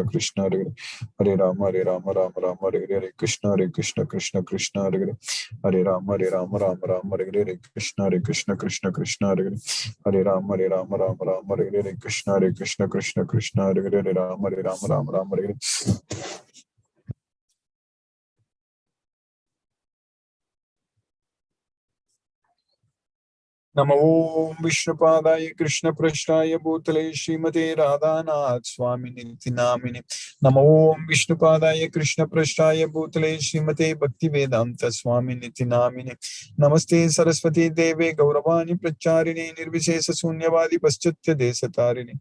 Krishna Hare Hare Hare Rama Rama Rama Hare Hare Krishna Krishna Krishna Hare Rama Rama Rama Hare Krishna Krishna Krishna Hare Rama Rama Rama Hare Krishna Krishna Krishna Hare Rama Rama Hare Namo Om Vishnupadaya Krishna Prashtaya Bhutale Srimate Radhanath Swami Niti Namini Namo Om Vishnupadaya Krishna Prashtaya Bhutale Srimate Bhakti Vedanta Swami Niti Namini Namaste Saraswati Deve Gauravani Pracharini Nirvishesa Sunyavadi Paschatya Desatarini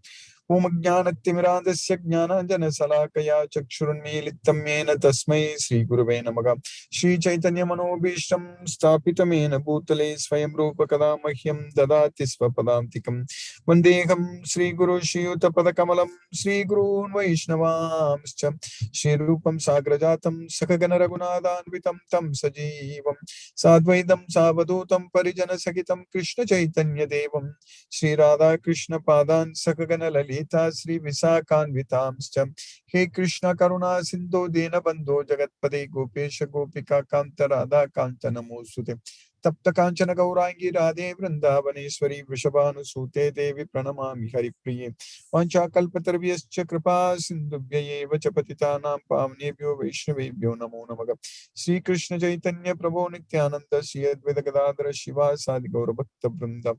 Om Jnanatimirandasya Jnananjana Salakaya Chakshurunmilitam Yena Tasmai Sri Gurave Namaha Shri Chaitanya Manobhishtam Sthapitamena Bhutale Swayam Rupa Kada Mahyam Dadati Svapadantikam Vandeham Sri Guru Shri Utapadakkamalam Sri Gurun Vaishnavamscha Shri Rupam Sagrajatam Sakagana Raghunathanvitam Tam Sajeevam Sadvaitam Savadutam Parijana Sakitam Krishna Chaitanya Devam Shri Radha Krishna Padan Sakagana Lalita Sri Visakanvitamscha He Krishna Karuna Sindhu Dina Bandhu Jagatpade Gopesha Gopika Kanta Radha Kanta Namosute Tapta Kanchana Gaurangi Radhe Vrindavaneshwari Vrishabhanu Sute Devi Pranamami Haripriye Vancha Kalpatarvyascha Kripa Sindhubhyaye Vachapatitanam Pavnebhyo Vaishnavebhyo Namo Namaha Sri Krishna Chaitanya Prabhu Nityananda Sri Advaita Gadadhara Shiva Sadi Gaura Bhakta Vrinda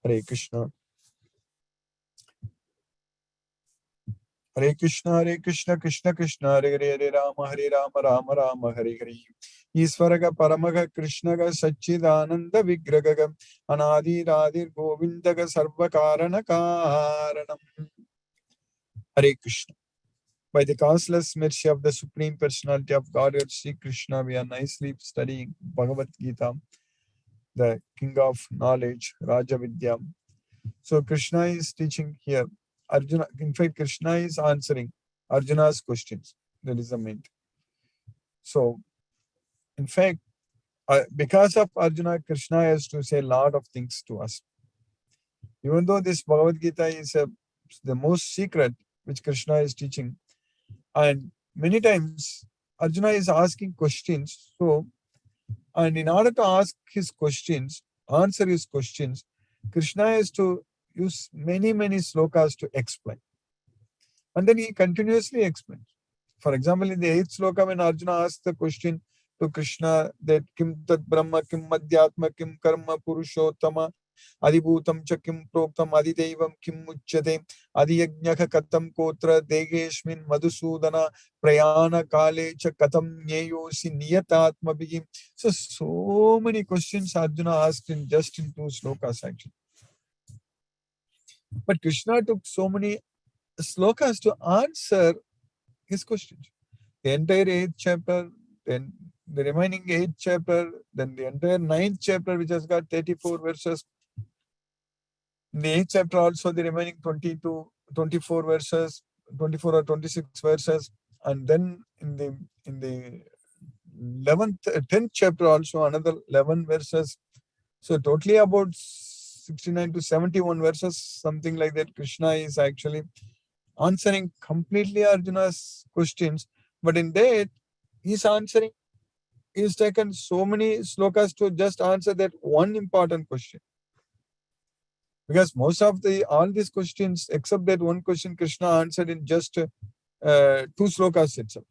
Hare Krishna Hare Krishna, Krishna Krishna, Hare Hare, Hare Rama, Rama Hare Hare. Isvaraga Paramaga Krishnaga Satchidananda Vigraga Anadi Radhir Govindaga Sarva Karana Karanam. Hare Krishna. By the causeless mercy of the Supreme Personality of Godhead, Sri Krishna, we are nicely studying Bhagavad Gita, the King of Knowledge, Raja Vidya. So Krishna is teaching here. Arjuna, in fact, Krishna is answering Arjuna's questions. That is the main thing. So, in fact, because of Arjuna, Krishna has to say a lot of things to us. Even though this Bhagavad Gita is the most secret which Krishna is teaching, and many times Arjuna is asking questions. So, and in order to ask his questions, answer his questions, Krishna has to use many slokas to explain. And then he continuously explains. For example, in the 8th sloka, when Arjuna asks the question to Krishna that Kim Tat Brahma, Kim Madhyatma, Kim Karma Purushottama, Adibhutam cha Kim Proktam, Adidevam Kim Uchyate, Adiyajnaka Katam Kotra, Degeshmin Madhusudana, Prayana Kale cha Katam Nyeyosi Niyatatma Bhigim. So many questions Arjuna asked in just in 2 slokas actually. But Krishna took so many slokas to answer his questions. The entire 8th chapter, then the remaining 8th chapter, then the entire 9th chapter, which has got 34 verses. In the 8th chapter also, the remaining 24 verses, 24 or 26 verses. And then in the 10th chapter also, another 11 verses. So totally about 69 to 71 verses, something like that. Krishna is actually answering completely Arjuna's questions, but in that he's answering, he's taken so many slokas to just answer that one important question. Because most of all these questions, except that one question, Krishna answered in just 2 slokas itself.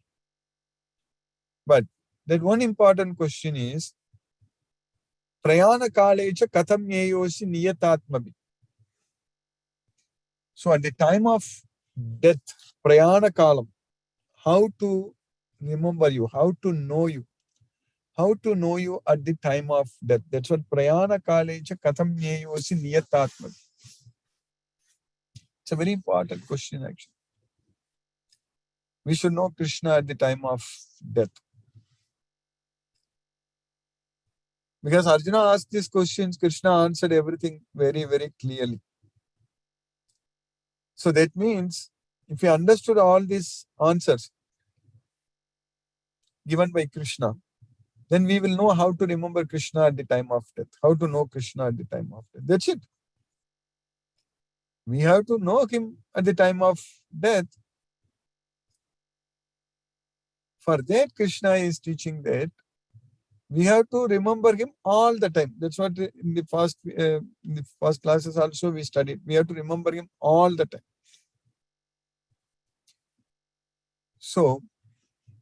But that one important question is, Prayana Kalecha Katham Yeyosi Niyatatmabi. So at the time of death, Prayana Kalam, how to remember you, how to know you at the time of death. That's what Prayana Kalecha Katham Nyeyosi Niyatatma. It's a very important question actually. We should know Krishna at the time of death. Because Arjuna asked these questions, Krishna answered everything very clearly. So that means, if you understood all these answers given by Krishna, then we will know how to remember Krishna at the time of death, how to know Krishna at the time of death. That's it. We have to know him at the time of death. For that, Krishna is teaching that we have to remember him all the time. That's what in the first classes also we studied. We have to remember him all the time. So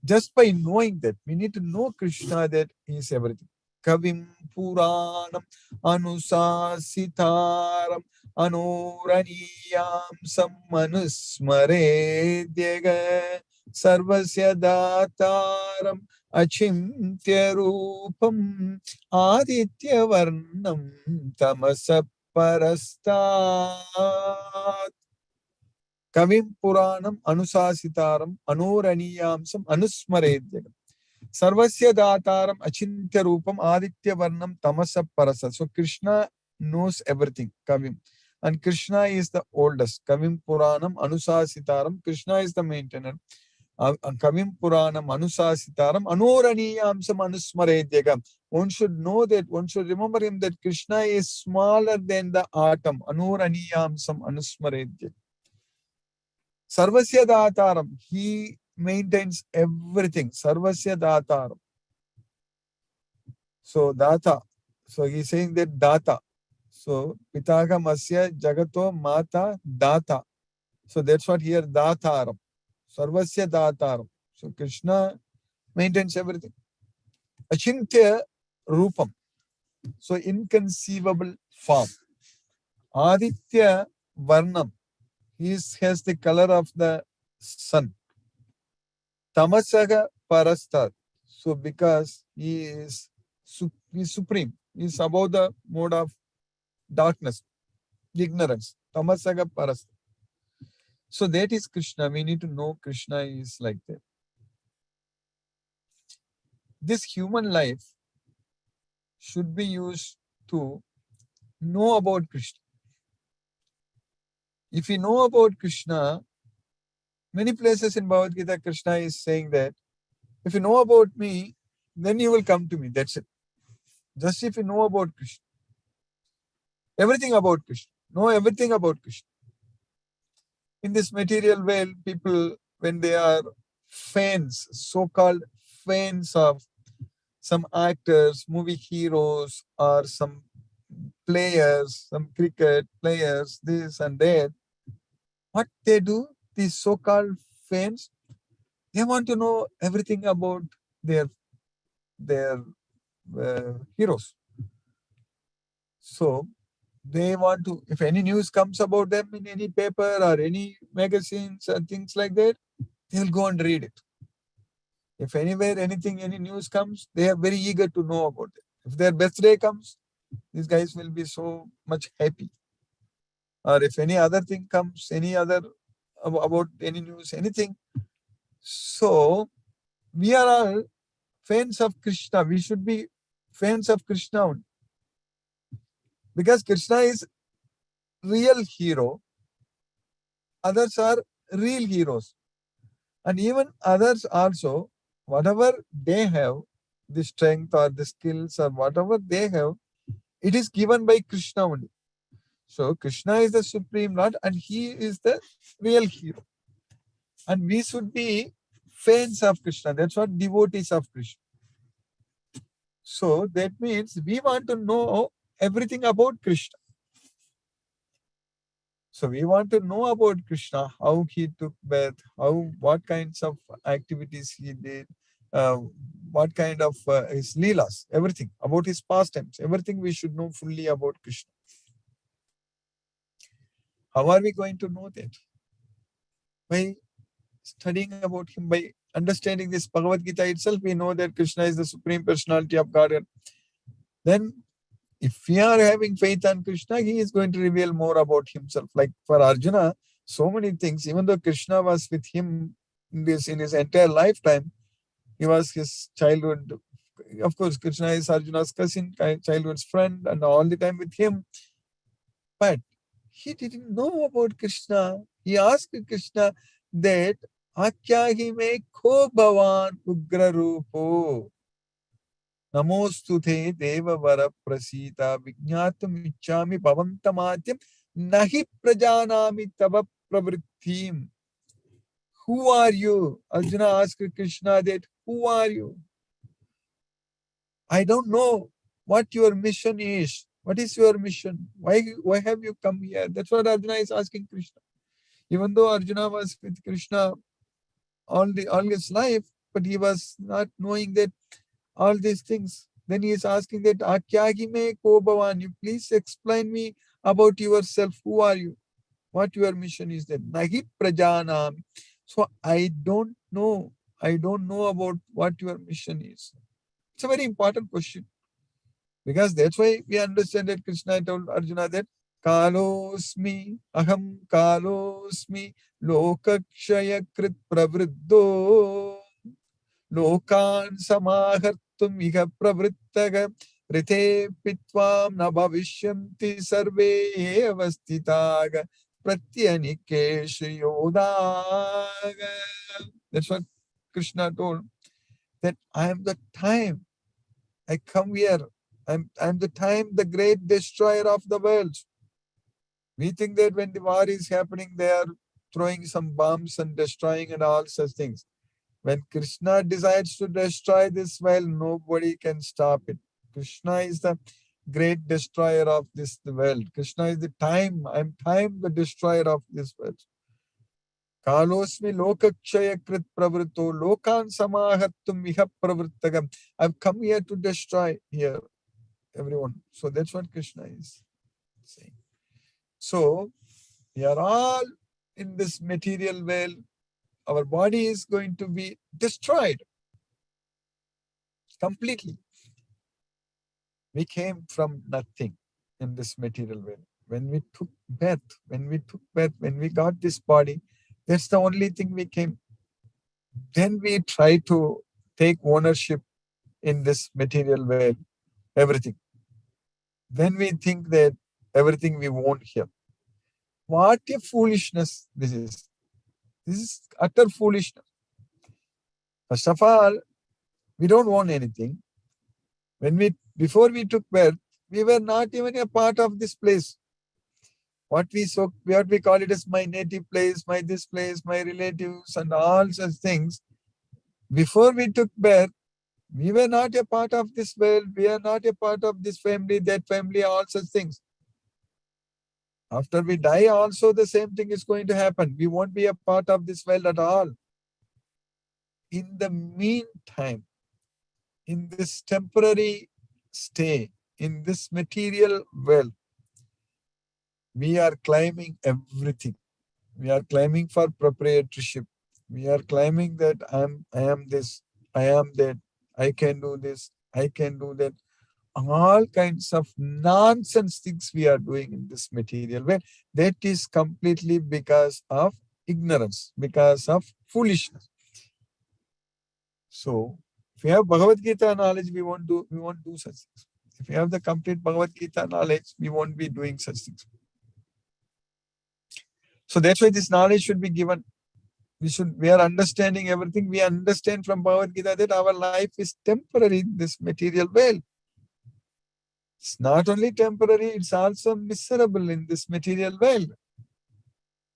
just by knowing that, we need to know Krishna, that he is everything. Kavim Puranam Anusasitaram Anuraniyam Sammanusmaredyaga Sarvasya Dataram Achintya Rupam Aditya Varnam Tamasa Parastat. Kavim Puranam Anusasitaram Anuraniyamsam Anusmaredyagam Sarvasya Dataram Achintya Rupam Aditya Varnam Tamasa Parasa. So Krishna knows everything, Kavim. And Krishna is the oldest. Kavim Puranam Anusasitaram. Krishna is the maintainer. Kavim Puranam Anusasitaram Anuraniyamsam Anusmaredyagam. One should know that, one should remember him, that Krishna is smaller than the atom. Anuraniyamsam Anusmaredyagam. Sarvasya Dataram. He maintains everything. Sarvasya Dataram. So Data. So he's saying that Data. So Pitaga Masya Jagato Mata Data. So that's what here Dataram. Sarvasya Dataram. So Krishna maintains everything. Achintya Rupam. So inconceivable form. Aditya Varnam. He has the color of the sun. Tamasaga Parastat. So because he is supreme, he is above the mode of darkness, ignorance. Tamasaga Parastat. So that is Krishna. We need to know Krishna is like that. This human life should be used to know about Krishna. If we know about Krishna, many places in Bhagavad Gita, Krishna is saying that if you know about me, then you will come to me. That's it. Just if you know about Krishna. Everything about Krishna. Know everything about Krishna. In this material world, people, when they are fans, so-called fans of some actors, movie heroes, or some players, some cricket players, this and that, what they do, these so-called fans, they want to know everything about their heroes. So they want to, if any news comes about them in any paper or any magazines and things like that, they'll go and read it. If anywhere, anything, any news comes, they are very eager to know about it. If their birthday comes, these guys will be so much happy. Or if any other thing comes, any other about any news, anything. So we are all fans of Krishna. We should be fans of Krishna only. Because Krishna is real hero. Others are real heroes. And even others also, whatever they have, the strength or the skills or whatever they have, it is given by Krishna only. So Krishna is the Supreme Lord and he is the real hero. And we should be fans of Krishna. That's what devotees of Krishna. So that means we want to know everything about Krishna. So we want to know about Krishna, how he took birth, what kinds of activities he did, what kind of his leelas, everything about his pastimes, everything we should know fully about Krishna. How are we going to know that? By studying about him, by understanding this Bhagavad Gita itself, we know that Krishna is the Supreme Personality of Godhead. Then if we are having faith on Krishna, he is going to reveal more about himself. Like for Arjuna, so many things, even though Krishna was with him in his entire lifetime, he was his childhood. Of course, Krishna is Arjuna's cousin, childhood's friend, and all the time with him. But he didn't know about Krishna. He asked Krishna that, Akyahi me ko bhavan ugra rupo. Namostu te deva vara prasita vijnatum ichami bhavantam atyam nahi prajanami tava pravrittim. Who are you? Arjuna asked Krishna that, who are you? I don't know what your mission is. What is your mission? Why have you come here? That's what Arjuna is asking Krishna. Even though Arjuna was with Krishna all his life, but he was not knowing that all these things. Then he is asking that, Akyagi me ko bhavan, you please explain me about yourself. Who are you? What your mission is that? Nahi prajanam. So I don't know. I don't know about what your mission is. It's a very important question. Because that's why we understand that Krishna told Arjuna that Kalosmi, Aham Kalosmi, Lokakshaya Krit Pravriddho, Lokan Samahartum Iha Pravrittaga, Rite Pitvam Nabhavishyanti Sarve Evastitaga, Pratyanikesha Yodaga. That's what Krishna told, that I am the time. I come here. I'm the time, the great destroyer of the world. We think that when the war is happening, they are throwing some bombs and destroying and all such things. When Krishna decides to destroy this world, nobody can stop it. Krishna is the great destroyer of this world. Krishna is the time. I'm time, the destroyer of this world. Kalosmi lokakshaya krit pravrito lokan samahattum iha pravrittagam. I've come here to destroy here everyone. So that's what Krishna is saying. So we are all in this material world. Our body is going to be destroyed completely. We came from nothing in this material world. When we took birth, when we got this body, that's the only thing we came. Then we try to take ownership in this material world, everything. Then we think that everything we want here. What a foolishness this is. This is utter foolishness. First of all, we don't want anything. Before we took birth, we were not even a part of this place. What we call it as my native place, my this place, my relatives, and all such things. Before we took birth, we were not a part of this world. We are not a part of this family, that family, all such things. After we die, also the same thing is going to happen. We won't be a part of this world at all. In the meantime, in this temporary stay, in this material world, we are claiming everything. We are claiming for proprietorship. We are claiming that I am this, I am that, I can do this, I can do that. All kinds of nonsense things we are doing in this material world. That is completely because of ignorance, because of foolishness. So, if we have Bhagavad Gita knowledge, we won't do such things. If we have the complete Bhagavad Gita knowledge, we won't be doing such things. So that's why this knowledge should be given. We are understanding everything. We understand from Bhagavad Gita that our life is temporary in this material world. It's not only temporary, it's also miserable in this material world.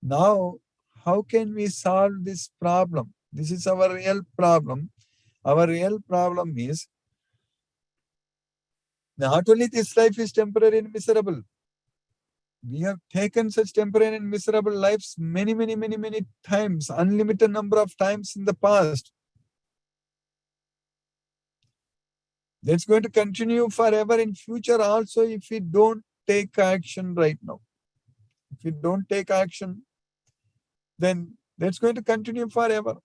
Now, how can we solve this problem? This is our real problem. Our real problem is not only this life is temporary and miserable. We have taken such temporary and miserable lives many times, unlimited number of times in the past. That's going to continue forever in future also if we don't take action right now. If we don't take action, then that's going to continue forever.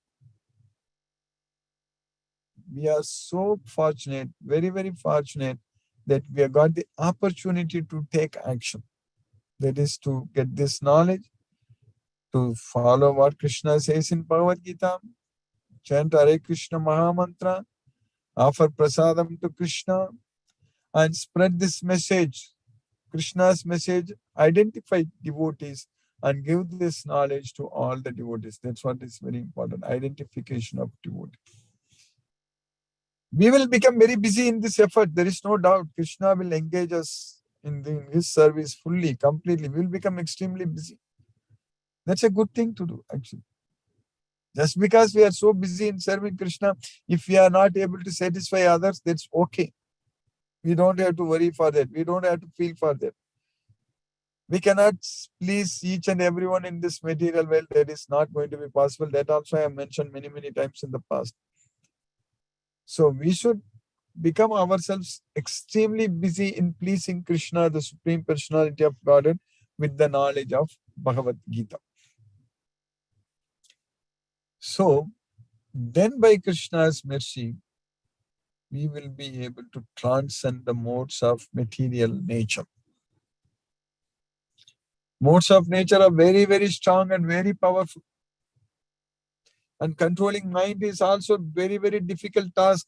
We are so fortunate, very fortunate that we have got the opportunity to take action. That is to get this knowledge, to follow what Krishna says in Bhagavad Gita, chant Hare Krishna Mahamantra, offer prasadam to Krishna, and spread this message, Krishna's message, identify devotees and give this knowledge to all the devotees. That's what is very important, identification of devotees. We will become very busy in this effort. There is no doubt. Krishna will engage us in his service fully, completely. We will become extremely busy. That's a good thing to do, actually. Just because we are so busy in serving Krishna, if we are not able to satisfy others, that's okay. We don't have to worry for that. We don't have to feel for that. We cannot please each and everyone in this material world. That is not going to be possible. That also I have mentioned many, many times in the past. So we should become ourselves extremely busy in pleasing Krishna, the Supreme Personality of Godhead, with the knowledge of Bhagavad Gita. So then by Krishna's mercy, we will be able to transcend the modes of material nature. Modes of nature are very, very strong and very powerful. And controlling mind is also very, very difficult task.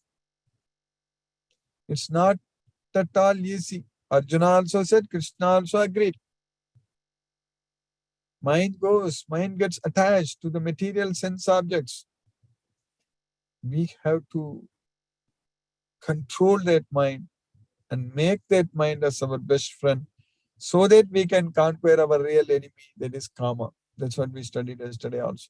It's not at all easy. Arjuna also said, Krishna also agreed. Mind gets attached to the material sense objects. We have to control that mind and make that mind as our best friend so that we can conquer our real enemy, that is karma. That's what we studied yesterday also.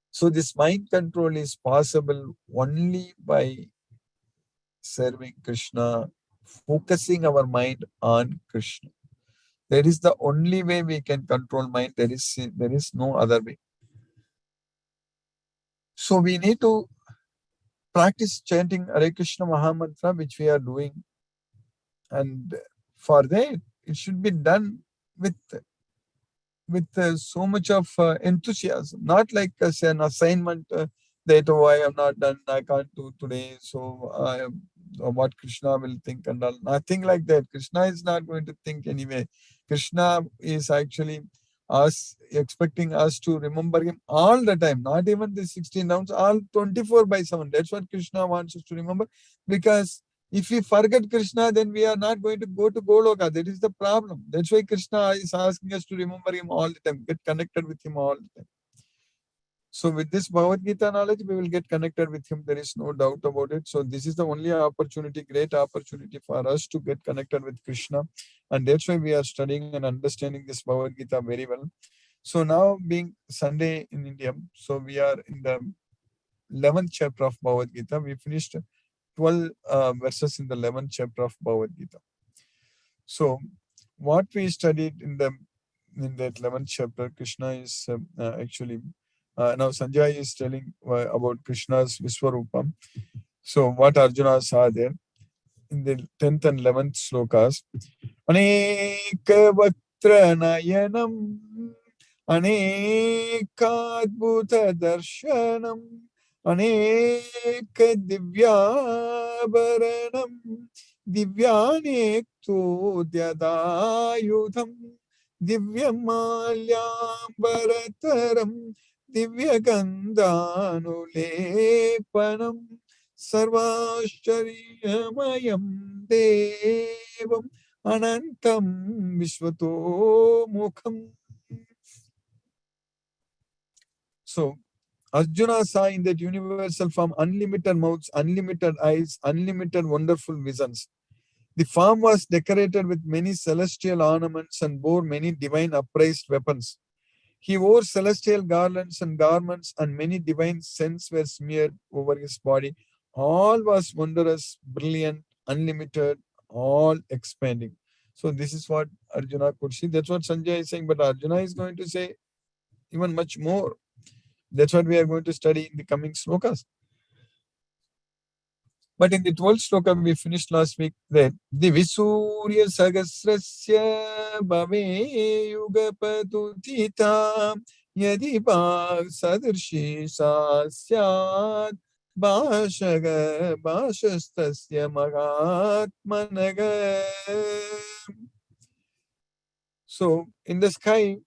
So this mind control is possible only by serving Krishna, focusing our mind on Krishna. That is the only way we can control mind. There is no other way. So we need to practice chanting Hare Krishna Mahamantra, which we are doing. And for that, it should be done with so much of enthusiasm, not like as an assignment that, oh, I am not done, I can't do today, so what Krishna will think and all. Nothing like that. Krishna is not going to think anyway. Krishna is actually expecting us to remember him all the time, not even the 16 rounds, all 24/7. That's what Krishna wants us to remember, because if we forget Krishna, then we are not going to go to Goloka. That is the problem. That's why Krishna is asking us to remember him all the time, get connected with him all the time. So with this Bhagavad Gita knowledge, we will get connected with him. There is no doubt about it. So this is the only opportunity, great opportunity for us to get connected with Krishna. And that's why we are studying and understanding this Bhagavad Gita very well. So now being Sunday in India, so we are in the 11th chapter of Bhagavad Gita. We finished 12 verses in the 11th chapter of Bhagavad Gita. So what we studied in that 11th chapter, Krishna is actually, now Sanjay is telling about Krishna's Viswarupa. So what Arjuna saw there in the 10th and 11th slokas, Aneka Vaktra Nayanam, Anekadbhuta Darshanam, अनेक दिव्याभरणं दिव्यानेक्तोद्यदायुधं दिव्यमाल्याम्बरतरं दिव्यगन्धानुलेपनं सर्वाश्चर्यमयं देवम् अनन्तं विश्वतोमुखम्. So Arjuna saw in that universal form unlimited mouths, unlimited eyes, unlimited wonderful visions. The form was decorated with many celestial ornaments and bore many divine upraised weapons. He wore celestial garlands and garments, and many divine scents were smeared over his body. All was wondrous, brilliant, unlimited, all expanding. So this is what Arjuna could see. That's what Sanjay is saying, but Arjuna is going to say even much more. That's what we are going to study in the coming slokas. But in the 12th sloka we finished last week, that Divisurya Sagasrasya Bhave Yugapatutita Yadi Bhag Sadirshi Sasyat Bhashaga Bhashastasya Mahatmanaga. So in the sky,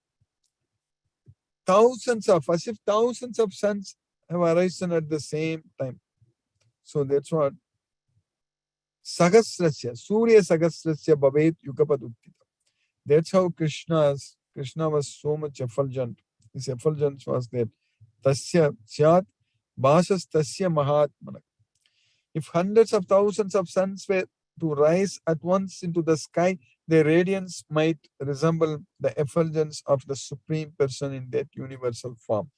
as if thousands of suns have arisen at the same time. So that's what Sagasrasya, Surya Sagasrasya Bhavet Yugapaduttita. That's how Krishna was so much effulgent. His effulgence was there. Tasya Syat Bhashas Tasya Mahatmana. If hundreds of thousands of suns were to rise at once into the sky, Their radiance might resemble the effulgence of the Supreme Person in that universal form.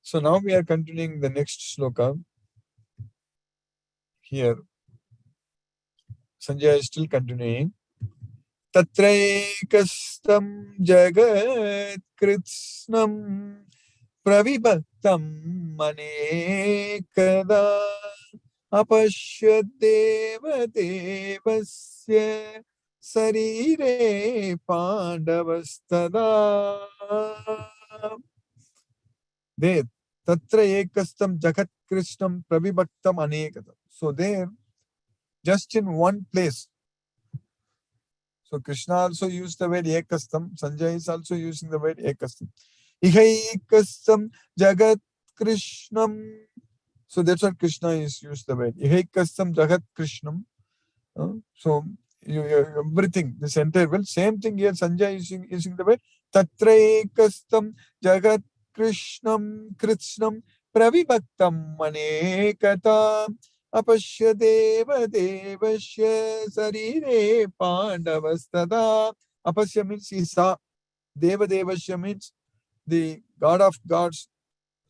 So now we are continuing the next sloka. Here, Sanjay is still continuing. Tatraikastam jagat kritsnam pravibhaktam manekada apashyadeva devasya sarire pandavastada. There, tatra ekastam jagat krishnam pravibhaktam anekada. So there, just in one place. So Krishna also used the word ekastam. Sanjay is also using the word ekastam. Ihaikastam jagat krishnam. So that's what Krishna is used the word. Ihaikastam jagat krishnam. So everything, this entire, well, same thing here. Sanjay is using the word tatraikastam jagat krishnam krishnam pravibhaktam manekata apashya deva devasya sarire pandavastada. Apashya means he saw. Deva devasya means the god of gods.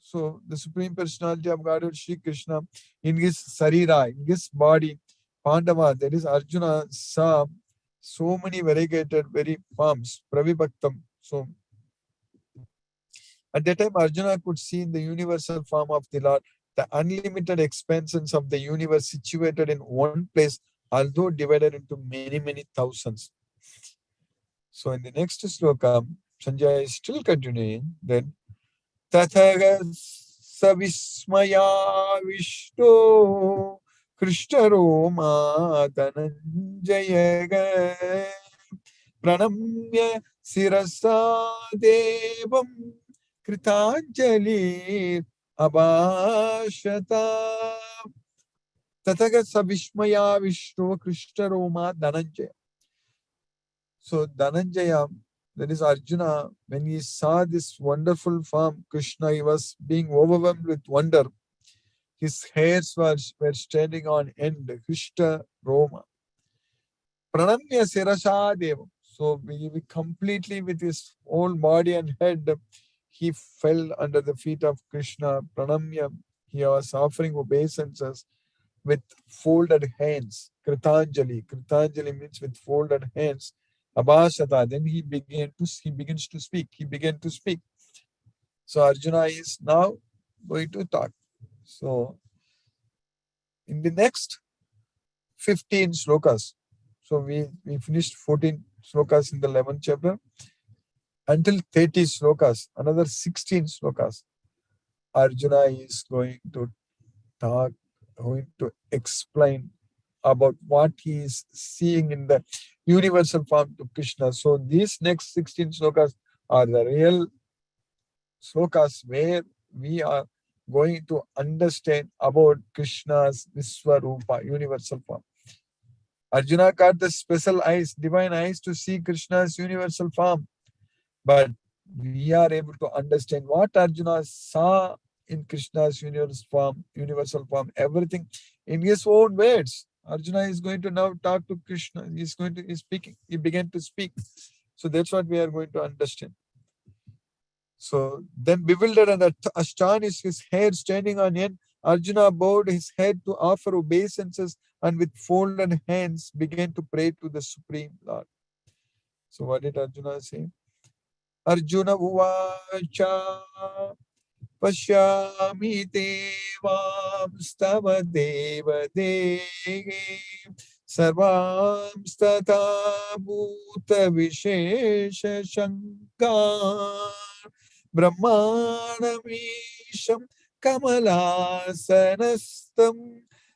So the Supreme Personality of Godhead Shri Krishna in his sarira, in his body, Pandava, that is Arjuna, saw so many variegated very forms, Pravibhaktam. So at that time, Arjuna could see in the universal form of the Lord the unlimited expansions of the universe situated in one place, although divided into many, many thousands. So in the next sloka, Sanjay is still continuing. Then Tathaga Savismayavisto Krishnaroma Dhananjayaga Pranamya Sirasa Devam Kritanjali Abhashata. Tathaga Savismayavisto Krishnaroma Dhananjaya. So Dhananjaya, that is Arjuna, when he saw this wonderful form, Krishna, he was being overwhelmed with wonder. His hairs were standing on end, Krishna Roma. Pranamya Sirasa Devam. So we completely with his whole body and head, he fell under the feet of Krishna. Pranamya, he was offering obeisances with folded hands. Kritanjali. Kritanjali means with folded hands. Abhashata. Then he begins to speak. He began to speak. So Arjuna is now going to talk. So in the next 15 slokas, so we finished 14 slokas in the 11th chapter. Until 30 slokas, another 16 slokas, Arjuna is going to talk, going to explain about what he is seeing in the universal form to Krishna. So these next 16 slokas are the real slokas where we are going to understand about Krishna's Viswarupa, universal form. Arjuna got the special eyes, divine eyes to see Krishna's universal form. But we are able to understand what Arjuna saw in Krishna's universal form, everything in his own words. Arjuna is going to now talk to Krishna. He's speaking. He began to speak. So that's what we are going to understand. So then bewildered and astonished, his hair standing on end, Arjuna bowed his head to offer obeisances and with folded hands began to pray to the Supreme Lord. So what did Arjuna say? Arjuna uvacha pashyami devam stava deva dehe sarvam stata bhuta vishesha shankar brahmanamisham kamalasanastam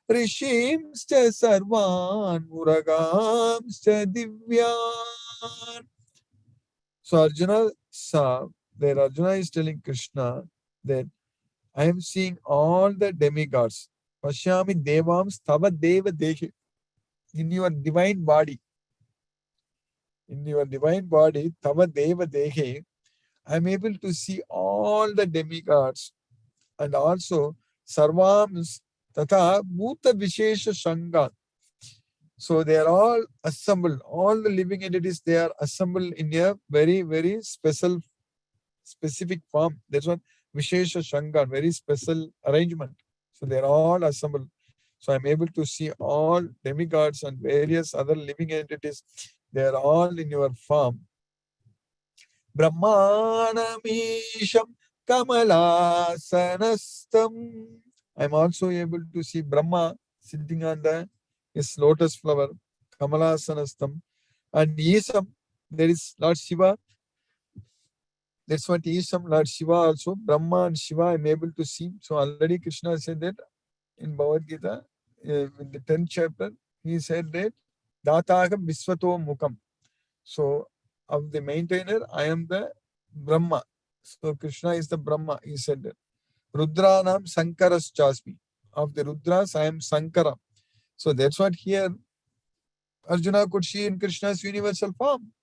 rishimscha sarvan muragamscha divyan. So Arjuna saw that Arjuna is telling Krishna that I am seeing all the demigods. Pashyami devams tava deva dehi. In your divine body. In your divine body, tava deva dehi, I am able to see all the demigods and also sarvams tata bhuta vishesha shanga. So they are all assembled, all the living entities, they are assembled in a very, very specific form. That's what Vishesha Shankar, very special arrangement. So they are all assembled. So I'm able to see all demigods and various other living entities. They are all in your form. Brahmanamisham Kamalasanastam. I'm also able to see Brahma sitting on his lotus flower, Kamalasanastam. And Isam, there is Lord Shiva. That's what Isam, Lord Shiva also. Brahma and Shiva I'm able to see. So already Krishna said that in Bhagavad Gita, in the 10th chapter, he said that Datagam Visvato Mukam. So of the maintainer, I am the Brahma. So Krishna is the Brahma, he said that. Rudranam Sankaras Chasmi. Of the Rudras, I am Sankara. So that's what here Arjuna could see in Krishna's universal form.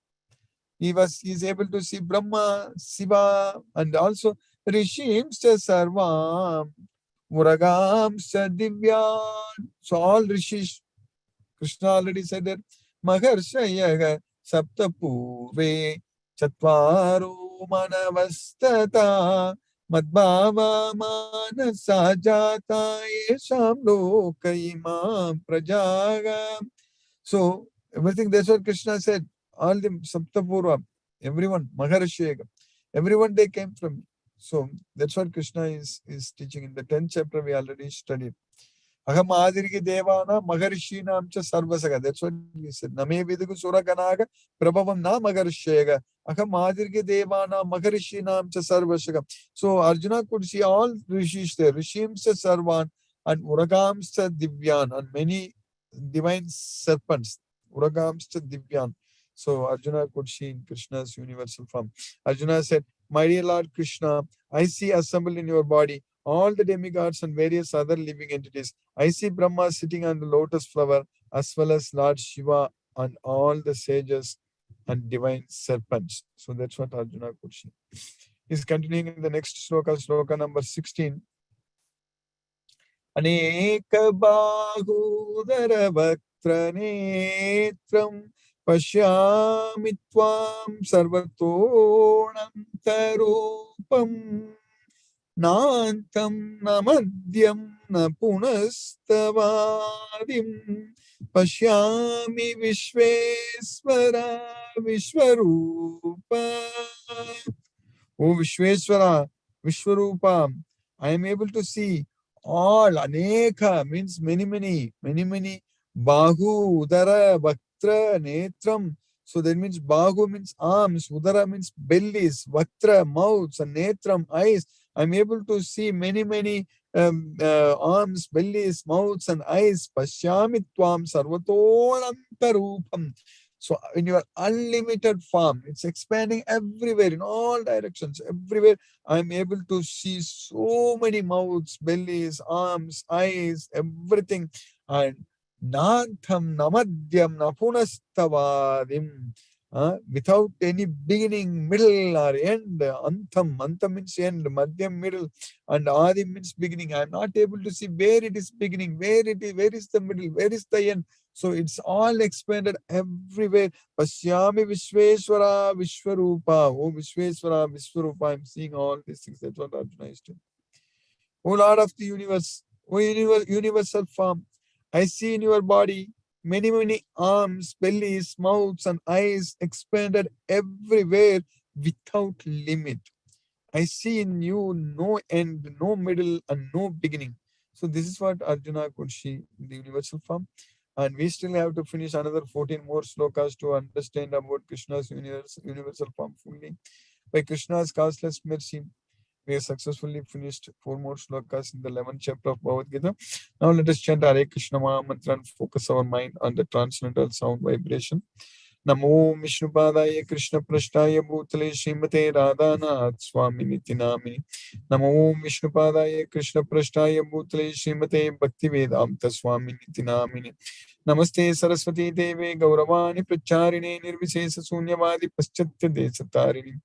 He is able to see Brahma, Shiva, and also Rishimscha Sarvam, Muragamscha Divyan. So all Rishis, Krishna already said that Maharshayaga Saptapurve Chatvaro Manavastata Madbhava Manasajata Yesham Lokaima Prajaga. So everything, that's what Krishna said. All the Saptapurva, everyone, Maharshi, everyone they came from me. So that's what Krishna is teaching in the 10th chapter we already studied. Aham Adirgi Devana Maharshi Namcha Sarvasaga. That's what he said. Name Vidugu Surakanaga Prabhavam Na Maharshega. Aham Adirgi Devana Maharshi Namcha Sarvasaga. So Arjuna could see all rishis there. Rishimsa Sarvan and Uragamsa Divyan and many divine serpents. Uragamsta Divyan. So Arjuna could see in Krishna's universal form. Arjuna said, my dear Lord Krishna, I see assembled in your body all the demigods and various other living entities. I see Brahma sitting on the lotus flower, as well as Lord Shiva and all the sages and divine serpents. So that's what Arjuna could see. He's continuing in the next sloka, sloka number 16. Aneka bahudara vaktra netram pashyami tvam sarvatonantarupam nantam namadyam na punastavadim pashyami vishvesvara vishvarupa. O Vishvesvara, Vishvarupa, I am able to see all. Aneka means many, Bahu, Udara, Vaktra, Netram. So that means Bahu means arms, Udara means bellies, Vaktra, mouths, and Netram, eyes. I'm able to see many, arms, bellies, mouths, and eyes. Pashyami Tvam Sarvatonantarupam. So in your unlimited form, it's expanding everywhere, in all directions, everywhere. I'm able to see so many mouths, bellies, arms, eyes, everything. And Nantham Namadyam Napunastavadim. Without any beginning, middle, or end. Antam means end, Madhyam middle, and Adi means beginning. I'm not able to see where it is beginning, where is the middle, where is the end. So it's all expanded everywhere. Pashyami Vishvesvara Vishvarupa. Oh Vishvesvara Vishvarupa. I'm seeing all these things. That's what Arjuna is doing. O Lord of the universe, O universal form, I see in your body many arms, bellies, mouths, and eyes expanded everywhere without limit. I see in you no end, no middle, and no beginning. So this is what Arjuna could see in the universal form. And we still have to finish another 14 more slokas to understand about Krishna's universal form fully. By Krishna's causeless mercy, we have successfully finished 4 more slokas in the 11th chapter of Bhagavad Gita. Now let us chant Hare Krishna Maha Mantra and focus our mind on the transcendental sound vibration. Namo Vishnupadaya Krishna Prashtaya Bhutale Srimate Radhanath Swami Niti Namini. Namo Vishnupadaya Krishna Prashtaya Bhutale Srimate Bhaktivedanta Swami Niti Namini. Namaste Saraswati Deve Gauravani Pracharine Nirvishesa Sunyavadi Paschatya Desatarini.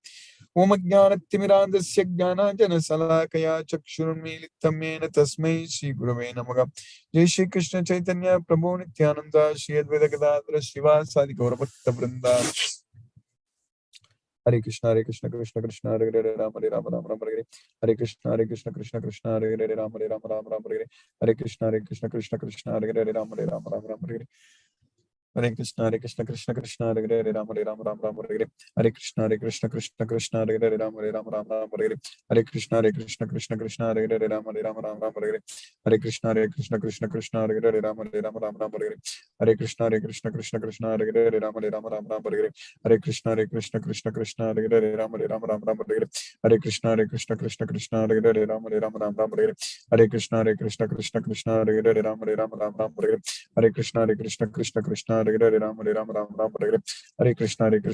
ओम ज्ञानतिमिरान्धस्य ज्ञानाञ्जनशलाकया चक्षुरुन्मीलितं येन तस्मै श्रीगुरवे नमः। जय श्री कृष्ण चैतन्य प्रभु नित्यानंद श्री अद्वैत गदाधर श्रीवासादि गौरभक्तवृंद। हरे कृष्ण कृष्ण कृष्ण हरे राम राम राम हरे कृष्ण कृष्ण कृष्ण हरे राम राम राम हरे कृष्ण कृष्ण कृष्ण हरे राम राम राम हरे कृष्ण कृष्ण कृष्ण हरे राम राम राम हरे कृष्ण कृष्ण कृष्ण हरे राम राम राम हरे कृष्ण कृष्ण कृष्ण हरे राम राम राम हरे कृष्ण कृष्ण कृष्ण हरे राम राम राम हरे कृष्ण कृष्ण कृष्ण हरे राम राम राम हरे कृष्ण कृष्ण कृष्ण हरे राम राम हरे कृष्ण कृष्ण कृष्ण हरे राम राम राम हरे कृष्ण कृष्ण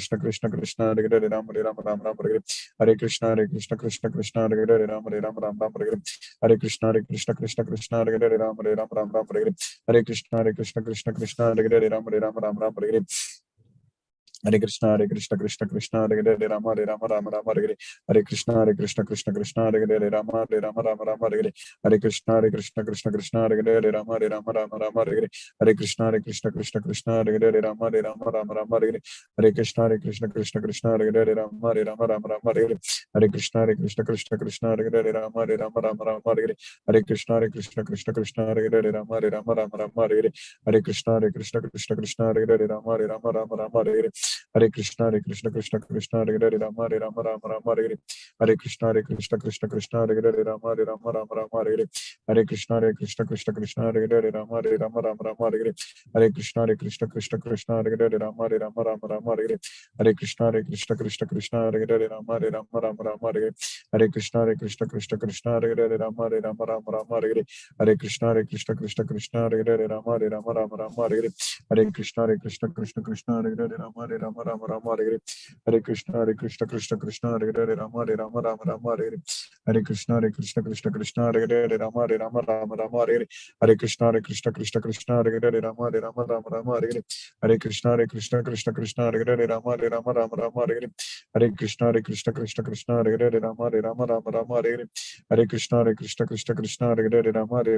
कृष्ण हरे राम हरे कृष्ण कृष्ण हरे राम हरे कृष्ण कृष्ण कृष्ण हरे राम हरे कृष्ण कृष्ण कृष्ण हरे राम हरे कृष्ण कृष्ण कृष्ण हरे राम हरे कृष्ण कृष्ण कृष्ण हरे राम हरे कृष्ण कृष्ण हरे राम राम हरे कृष्ण कृष्ण हरे राम हरे कृष्ण कृष्ण हरे राम हरे कृष्ण कृष्ण हरे राम हरे कृष्ण कृष्ण हरे राम हरे कृष्ण कृष्ण हरे राम हरे कृष्ण कृष्ण हरे राम हरे कृष्ण कृष्ण हरे राम हरे कृष्ण कृष्ण हरे राम हरे कृष्ण कृष्ण हरे राम हरे कृष्ण कृष्ण हरे राम हरे कृष्ण कृष्ण हरे राम हरे कृष्ण कृष्ण हरे राम हरे कृष्ण कृष्ण हरे कृष्ण कृष्ण हरे राम हरे कृष्ण कृष्ण हरे राम हरे कृष्ण कृष्ण हरे राम हरे कृष्ण कृष्ण हरे राम हरे कृष्ण कृष्ण हरे राम हरे कृष्ण कृष्ण हरे राम हरे कृष्ण कृष्ण हरे राम हरे कृष्ण कृष्ण हरे राम हरे कृष्ण हरे राम हरे कृष्ण कृष्ण हरे राम हरे कृष्ण कृष्ण हरे राम हरे कृष्ण कृष्ण हरे राम हरे कृष्ण कृष्ण हरे राम हरे कृष्ण कृष्ण हरे राम हरे कृष्ण कृष्ण हरे राम हरे कृष्ण कृष्ण हरे राम हरे कृष्ण कृष्ण हरे राम हरे कृष्ण कृष्ण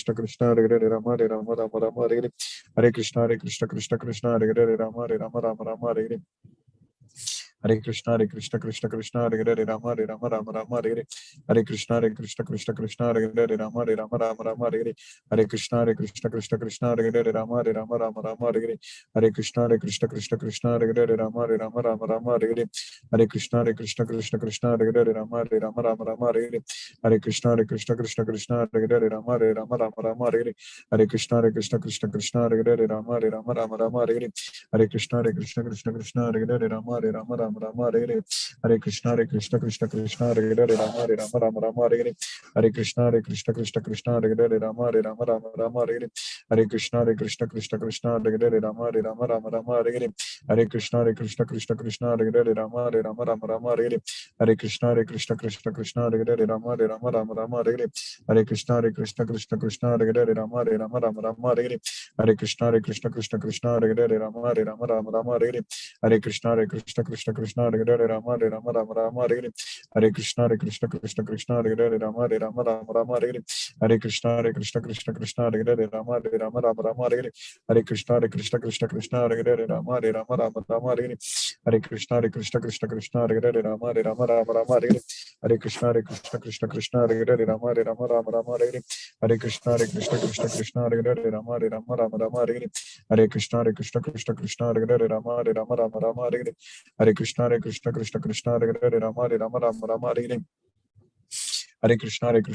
हरे राम हरे कृष्ण कृष्ण हरे राम हरे कृष्ण कृष्ण हरे राम हरे कृष्ण कृष्ण हरे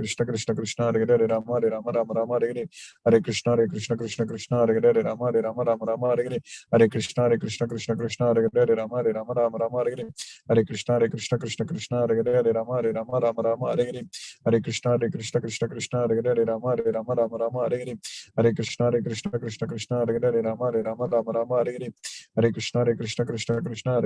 राम हरे कृष्ण कृष्ण हरे राम हरे कृष्ण हरे राम हरे कृष्ण हरे राम हरे कृष्ण हरे राम हरे कृष्ण राम हरे कृष्ण कृष्ण हरे राम हरे कृष्ण हरे कृष्ण हरे कृष्ण हरे कृष्ण हरे हरे कृष्ण हरे हरे कृष्ण हरे कृष्ण हरे कृष्ण हरे कृष्ण हरे कृष्ण हरे कृष्ण हरे कृष्ण हरे कृष्ण हरे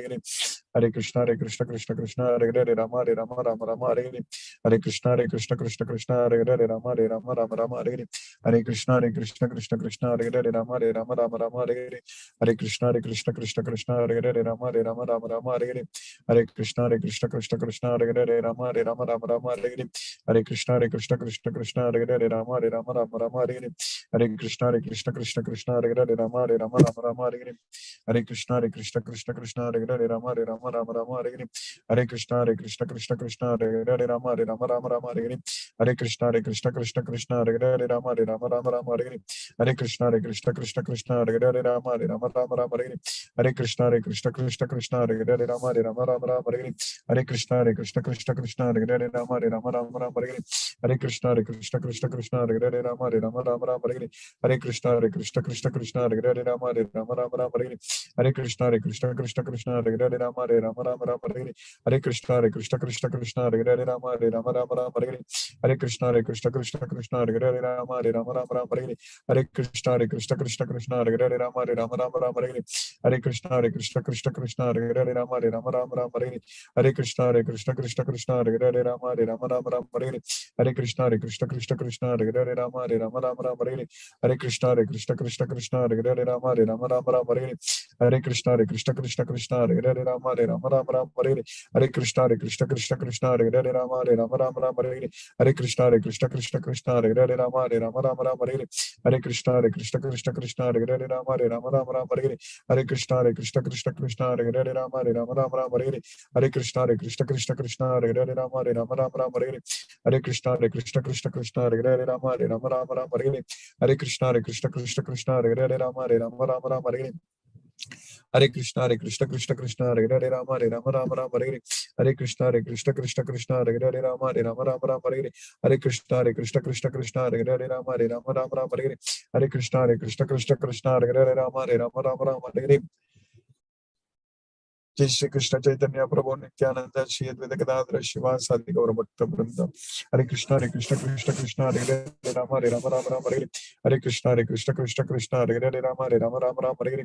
कृष्ण हरे Hare Krishna Krishna Krishna Hare Hare Hare Rama Rama Rama Hare Hare Hare Krishna Krishna Krishna Hare Hare Rama Rama Rama Hare Hare Hare Krishna Krishna Krishna Hare Hare Rama Rama Rama Hare Hare Hare Krishna Krishna Krishna Hare Hare Rama Rama Rama Hare Hare Hare Krishna Krishna Krishna Hare Hare Rama Rama Rama Hare Hare Hare Krishna Krishna Krishna Hare Hare Rama Rama Rama Hare Hare Hare Krishna Krishna Krishna Hare Hare Rama Rama Rama Hare Hare Hare Krishna Krishna Hare Hare Rama Rama Rama Hare Hare Hare Krishna Krishna Hare Hare Rama Rama Rama Hare Hare Hare Krishna Krishna Hare Hare Rama Rama Rama Hare Hare Hare Krishna Krishna Hare Hare Rama Rama Rama Hare Hare Hare Krishna Krishna Hare Hare Rama Rama Hare Hare Hare Krishna Krishna Hare Hare Rama Rama Hare Hare Hare Krishna Krishna Hare Hare Rama Rama Hare Hare Hare Krishna Krishna Hare Hare Rama Rama Hare Hare Hare Krishna Krishna Hare Hare Rama Rama Hare Hare Hare Krishna Krishna Hare Hare Rama Rama Hare Hare Hare Krishna Krishna Hare Hare Rama Rama Hare Hare Hare Krishna Krishna Hare Hare Rama Rama Hare Hare Hare Krishna Krishna Hare Hare Rama Rama Hare Hare Hare Krishna Krishna Hare Hare Rama Rama Hare Hare Hare Krishna Krishna Hare Hare Rama Rama Hare Hare Hare Krishna Krishna Hare Hare Rama Rama Hare Hare Hare Krishna Krishna Hare Hare Rama Rama Hare Hare Hare Krishna Krishna Hare Hare Rama Rama Hare Hare Hare Krishna Krishna Hare Hare Rama Rama Hare Hare Hare Krishna Krishna Hare Hare Rama Rama Hare Hare Hare Krishna Krishna Hare Hare Rama Rama Hare Hare Hare Krishna Krishna Hare Hare Rama Rama Hare Hare Hare Krishna Krishna Hare Hare Rama Rama Hare Hare Hare Krishna Krishna Hare Hare Rama Rama Hare Hare Hare Krishna Krishna Hare Hare Rama Rama Hare Hare Hare Krishna Krishna Hare Hare Rama Rama Hare Hare Hare Krishna Krishna Hare Hare Rama Rama Hare Hare Hare Krishna Krishna Hare Hare Rama Rama Hare Hare जय श्री कृष्ण चैतन्य प्रभु नित्यानंद श्री अद्वैत गदाधर शिवासादि गौर भक्त वृंद हरे Krishna Krishna Hare Hare Ram Ram Hare Hare Krishna Krishna Hare Hare Ram Ram Hare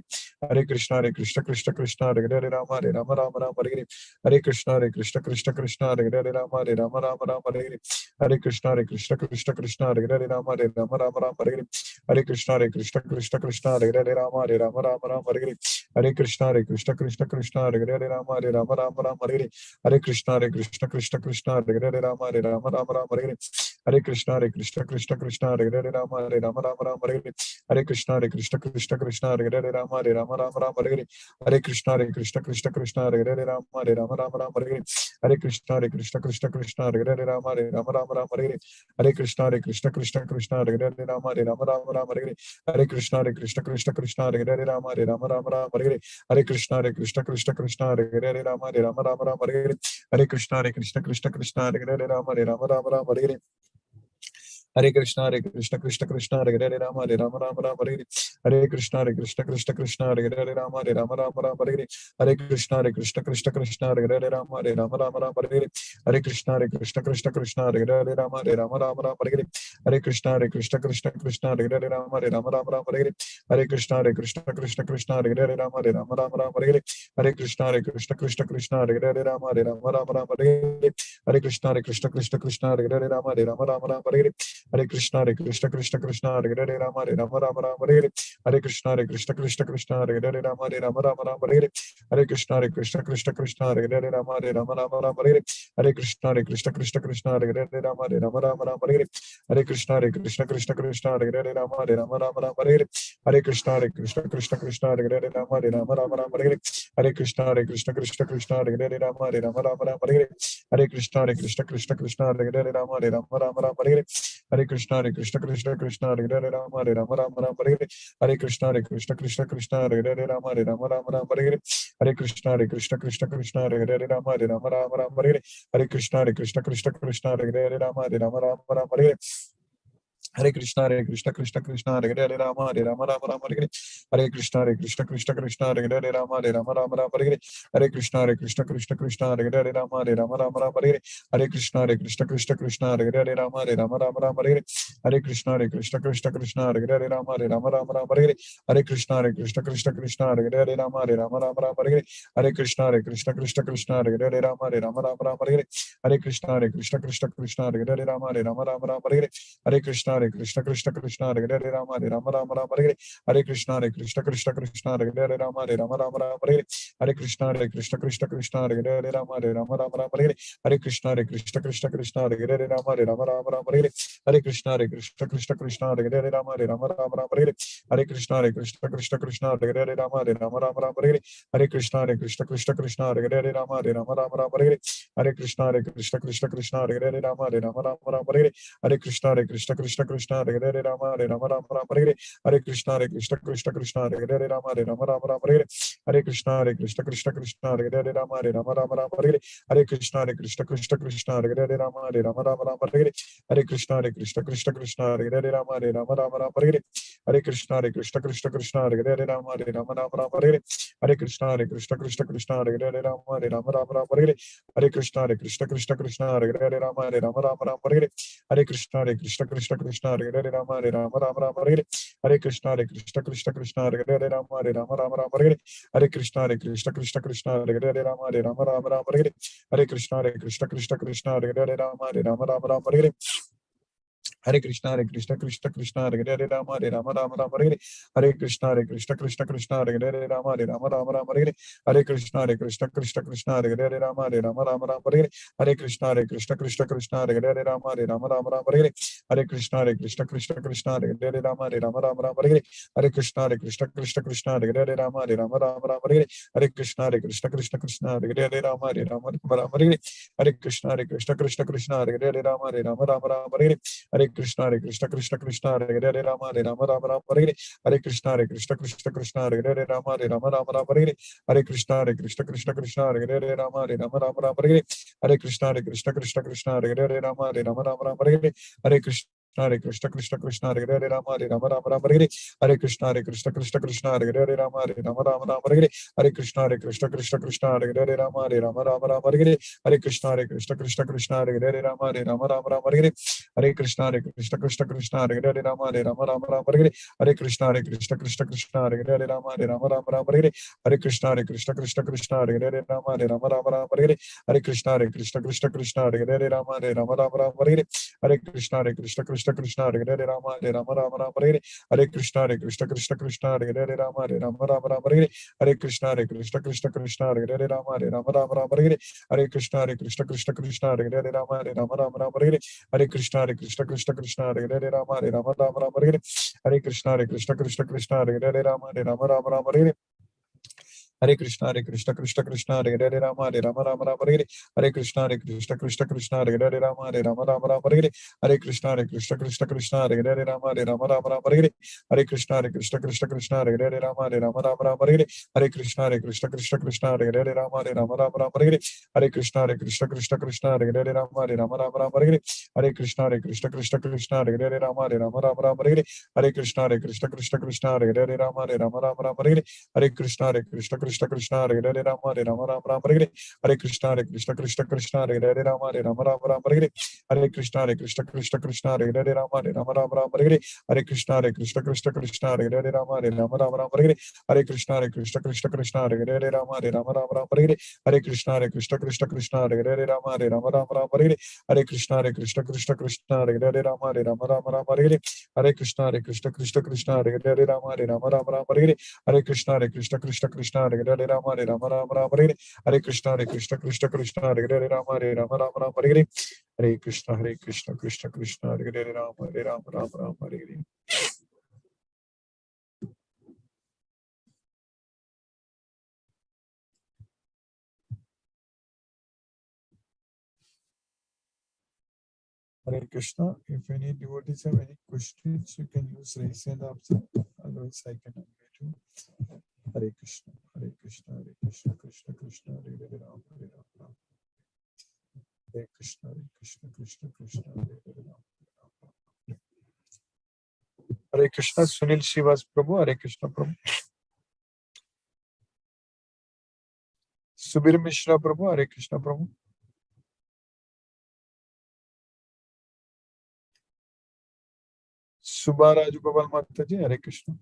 Hare Krishna Krishna Hare Hare Ram Ram Hare Hare Krishna Krishna Hare Hare Ram Ram Hare Hare Krishna Krishna Hare Hare Ram Ram Hare Hare Krishna Krishna Hare Hare Ram Ram Hare Hare Krishna Hare Hare Rama Rama Hare Hare Krishna Krishna Hare Hare Rama Rama Hare Hare Krishna Krishna Hare Hare Rama Rama Hare Hare Krishna Krishna Hare Hare Rama Rama Hare Hare Krishna Krishna Hare Hare Rama Rama Hare Hare Krishna Krishna Hare Hare Rama Rama Hare Hare Krishna Krishna Hare Hare Rama Rama Hare Hare Krishna Krishna Hare Hare Rama Rama Hare Hare Krishna Krishna Hare Hare Rama Rama Hare Hare Krishna Krishna Hare Hare Rama Rama Hare Hare Krishna Hare Hare Rama Rama Hare Hare Krishna Krishna Hare Hare Rama Rama Hare Hare Krishna Krishna Hare Hare Rama Rama Hare Hare Krishna Krishna Hare Hare Rama Rama Hare Hare Krishna Krishna Hare Hare Rama Rama Hare Hare Krishna Krishna Hare Hare Rama Rama Hare Hare Krishna Krishna Hare Hare Rama Rama Hare Hare Krishna Krishna Hare Hare Rama Rama Hare Hare Krishna Krishna Hare Hare Rama Rama Hare Hare Krishna Krishna Hare Hare Rama Rama Hare Hare Krishna Krishna Hare Hare Rama Rama Hare Hare Krishna Krishna Hare Hare Rama Rama Hare Hare Krishna Krishna Hare Hare Rama Rama Hare Hare Krishna Krishna Hare Hare Rama Rama Hare Hare Krishna Krishna Hare Hare Rama Rama Hare Hare Krishna Krishna Hare Hare Rama Rama Hare Hare Krishna Krishna Hare Hare Rama Rama Hare Hare Krishna Krishna Hare Hare Rama Rama Hare Hare Krishna Krishna Hare Hare Rama Rama Hare Hare Krishna Krishna Hare Hare Rama Rama Hare Hare Krishna, Hare Krishna, Krishna Krishna, Hare Hare, Hare Rama, Hare Rama, Rama Rama, Hare Hare. Hare Krishna, Hare Krishna, Krishna Krishna, Hare Hare, Hare Rama, Hare Rama, Rama Rama, Hare Hare. Hare Krishna, Hare Krishna, Krishna Krishna, Hare Hare, Hare Rama, Hare Rama, Rama Rama, Hare Hare. Hare Krishna, Hare Krishna, Krishna Krishna, Hare Hare, Hare Rama, Hare Rama, Rama Rama, Hare Hare. Hare Krishna, Hare Krishna, Krishna Krishna, Hare Hare, Hare Rama, Hare Rama, Rama Rama, Hare Hare. Hare Krishna, Hare Krishna, Krishna Krishna, Hare Hare, Hare Rama, Hare Rama, Rama Rama, Hare Hare. Hare Krishna, Hare Krishna, Krishna Krishna, Hare Hare, Hare Rama, Hare Rama, Rama Rama, Hare Hare. Hare Krishna, Hare Krishna, Krishna Krishna, Hare Hare, Hare Rama, Hare Rama, Rama Rama, Hare Hare. Hare Krishna, Hare Krishna, Krishna Krishna, Hare Hare, Hare Rama, Hare Rama, Rama Rama, Hare Hare. Hare Krishna, Hare Krishna, Krishna Krishna, Hare Hare, Hare Rama, Hare Rama, Rama Rama, Hare Hare. Hare Krishna, Hare Krishna, Krishna Krishna, Hare Hare, Hare Rama, Hare Rama, Rama Rama, Hare Hare. Hare Krishna, Hare Krishna, Krishna Krishna, Hare Hare, Hare Rama, Hare Rama, Rama Rama, Hare Hare. Hare Krishna, Hare Krishna, Krishna Krishna, Hare Hare, Hare Rama, Hare Rama, Rama Rama, Hare Hare. Hare Krishna, Hare Krishna, Krishna Krishna, Hare Hare, Hare Rama, Hare Rama, Rama Rama, Hare Hare. Hare Krishna, Hare Krishna, Krishna Krishna, Hare Hare, Hare Rama, Hare Rama, Rama Rama, Hare Hare. Hare Krishna, Hare Krishna, Krishna Krishna, Hare Hare, Hare Rama, Hare Rama, Rama Rama, Hare Hare. Hare Krishna, Hare Krishna, Krishna Krishna, Hare Hare, Hare Rama, Hare Rama, Rama Rama, Hare Hare. Hare Krishna, Hare Krishna, Krishna Krishna, Hare Hare, Hare Rama, Hare Rama, Rama Rama, Hare Hare. Hare Krishna, Hare Krishna, Krishna Krishna, Hare Hare, Hare Rama, Hare Rama, Rama Rama, Hare Hare. Hare Krishna, Hare Krishna, Krishna Krishna, Hare Hare, Hare Rama, Hare Rama, Rama Rama, Hare Hare. Hare Krishna, Hare Krishna, Krishna Krishna, Hare Hare, Hare Rama, Hare Rama, Rama Rama, Hare Hare. Hare Krishna, Hare Krishna, Krishna Krishna, Hare Hare, Hare Rama, Hare Rama, Rama Rama, Hare Hare. Hare Krishna, Hare Krishna, Krishna Krishna, Hare Hare, Hare Rama, Hare Rama, Rama Rama, Hare Hare. Hare Krishna, Hare Krishna, Krishna Krishna, Hare Hare, Hare Rama, Hare Rama, Rama Rama, Hare Hare. Hare Krishna, Hare Krishna, Krishna Krishna, Hare Hare, Hare Rama, Hare Rama, Rama Rama, Hare Hare. Hare Krishna, Hare Krishna, Krishna Krishna, Hare Hare, Hare Rama, Hare Rama, Rama Rama, Hare Hare. Hare Krishna, Hare Krishna, Krishna Krishna, Hare Hare, Hare Rama, Hare Rama, Rama Rama, Hare Hare. Hare Krishna, Hare Krishna, Krishna Krishna, Hare Hare, Hare Rama, Hare Rama, Rama Rama, Hare Hare. Hare Krishna, Hare Krishna, Krishna Krishna, Hare Hare, Hare Rama, Hare Rama, Rama Rama, Hare Hare. Hare Krishna, Hare Krishna, Krishna Krishna, Hare Hare, Hare Rama, Hare Rama, Rama Rama, Hare Hare. Hare Krishna, Hare Krishna, Krishna Krishna, Hare Hare, Hare Rama, Hare Rama, Rama Rama, Hare Hare. Hare Krishna, Hare Krishna, Krishna Krishna, Hare Hare, Hare Rama, Hare Rama, Rama Rama, Hare Hare. Hare Krishna, Hare Krishna, Krishna Krishna, Hare Hare, Hare Rama, Hare Rama, Rama Rama, Hare Hare. Hare Krishna, Hare Krishna, Krishna Krishna, Hare Hare, Hare Rama, Hare Rama, Rama Rama, Hare Hare. Hare Krishna, Hare Krishna, Krishna Krishna, Hare Hare, Hare Rama, Hare Rama, Rama Rama, Hare Hare. Hare Krishna, Hare Krishna, Krishna Krishna, Hare Hare, Hare Rama, Hare Rama, Rama Rama, Hare Hare. Hare Krishna, Hare Krishna, Krishna Krishna, Hare Hare, Hare Rama, Hare Rama, Rama Rama, Hare Hare. Hare Krishna, Hare Krishna, Krishna Krishna, Hare Hare, Hare Rama, Hare Rama, Rama Rama, Hare Hare. Hare Krishna, Hare Krishna, Krishna Krishna, Hare Hare, Hare Rama, Hare Rama, Rama Rama, Hare Hare. Hare Krishna, Hare Krishna, Krishna Krishna, Hare Hare, Hare Rama, Hare Rama, Rama Rama, Hare Hare. Hare Krishna, Hare Krishna, Krishna Krishna, Hare Hare, Hare Rama, Hare Rama, Rama Rama, Hare Hare. Hare Krishna, Hare Krishna, Krishna Krishna, Hare Hare, Hare Rama, Hare Rama, Rama Rama, Hare Hare. Hare Krishna, Hare Krishna, Krishna Krishna, Hare Hare, Hare Rama, Hare Rama, Rama Rama, Hare Hare. Hare Krishna, Hare Krishna, Krishna Krishna, Hare Hare, Hare Rama, Hare Rama, Rama Rama, Hare Hare. Hare Krishna, Hare Krishna, Krishna Krishna, Hare Hare, Hare Rama, Hare Rama, Rama Rama, Hare Hare. Hare Krishna, Hare Krishna, Krishna Krishna, Hare Hare, Hare Rama, Hare Rama, Rama Rama, Hare Hare. Hare Krishna, Hare Krishna, Krishna Krishna, Hare Hare, Hare Rama, Hare Rama, Rama Rama, Hare Hare. Hare Krishna, Hare Krishna, Krishna Krishna, Hare Hare, Hare Rama, Hare Rama, Rama Rama, Hare Hare. Hare Krishna, Hare Krishna, Krishna Krishna, Hare Hare, Hare Rama, Hare Rama, Rama Rama, Hare Hare. Hare Krishna, Hare Krishna, Krishna Krishna, Hare Hare, Hare Rama, Hare Rama, Rama Rama, Hare Hare. Hare Krishna, Hare Krishna, Krishna Krishna, Hare Hare, Hare Rama, Hare Rama, Rama Rama, Hare Hare. Hare Krishna, Hare Krishna, Krishna Krishna, Hare Hare, Hare Rama, Hare Rama, Rama Rama, Hare Hare. Hare Krishna, Hare Krishna, Krishna Krishna, Hare Hare, Hare Rama, Hare Rama, Rama Rama, Hare Hare. Hare Krishna, Hare Krishna, Krishna Krishna, Hare Hare, Hare Rama, Hare Rama, Rama Rama, Hare Hare. Hare Krishna, Hare Krishna, Krishna Krishna, Hare Hare, Rama, Hare Rama, Rama Rama, Hare Hare. Hare Krishna, Hare Krishna, Krishna Krishna, Hare Hare, Rama, Hare Rama, Rama Rama, Hare Hare. Hare Krishna, Hare Krishna, Krishna Krishna, Hare Hare, Rama, Hare Rama, Rama Rama, Hare Hare. Hare Krishna, Hare Krishna, Krishna Krishna, Hare Hare, Rama, Hare Rama, Rama Rama, Hare Hare. Hare Krishna, Hare Krishna, Krishna Krishna, Hare Hare, Rama, Hare Rama, Rama Rama, Hare Hare. Hare Krishna, Hare Krishna, Krishna Krishna, Hare Hare, Rama, Hare Rama, Rama Rama, Hare Hare. Hare Krishna, Hare Krishna, Krishna Krishna, Hare Hare, Rama, Hare Rama, Rama Rama, Hare Hare. Hare Krishna, Hare Krishna, Krishna Krishna, Hare Hare, Rama, Hare Rama, Rama Rama, Hare Hare. Hare Krishna, Hare Krishna, Krishna Krishna, Hare Hare, Rama, Hare Rama, Rama Rama, Hare Hare. Hare Krishna, Hare Krishna, Krishna Krishna, Hare Hare, Rama, Hare Rama, Rama Rama, Hare Hare. Hare Krishna, Hare Krishna, Krishna Krishna, Hare Hare, Rama, Hare Rama, Rama Rama, Hare Hare. Hare Krishna, Hare Krishna, Krishna Krishna, Hare Hare, Rama, Hare Rama, Rama Rama, Hare Hare. Hare Krishna, Hare Krishna, Krishna Krishna, Hare Hare, Rama, Hare Rama, Rama Rama, Hare Hare. Hare Krishna, Hare Krishna, Krishna Krishna, Hare Hare, Rama, Hare Rama, Rama Rama, Hare Hare. Hare Krishna, Hare Krishna, Krishna Krishna, Hare Hare, Rama, Hare Rama, Rama Rama, Hare Hare. Hare Krishna, Hare Krishna, Krishna Krishna, Hare Hare, Rama, Hare Rama, Rama Rama, Hare Hare. Hare Krishna, Hare Krishna, Krishna Krishna, Hare Hare, Rama, Hare Rama, Rama Rama, Hare Hare. Hare Krishna, Hare Krishna, Krishna Krishna, Hare Hare, Rama, Hare Rama, Rama Rama, Hare Hare. Hare Krishna, Hare Krishna, Krishna Krishna, Hare Hare, Rama, Hare Rama, Rama Rama, Hare Hare. Hare Krishna. If any devotees have any questions, you can use raise hand option. Otherwise, I can unmute you. Hare Krishna, Hare Krishna, Hare Krishna, Krishna Krishna, Hare Hare, Rama, Hare Rama, Rama. Hare Krishna, Hare Krishna, Krishna Krishna, Hare Hare, Rama, Hare Rama. Hare Krishna. Sunil Srivas Prabhu. Hare Krishna Prabhu. Subir Mishra Prabhu. Hare Krishna Prabhu. Subha Rajgopal Mataji. Hare Krishna.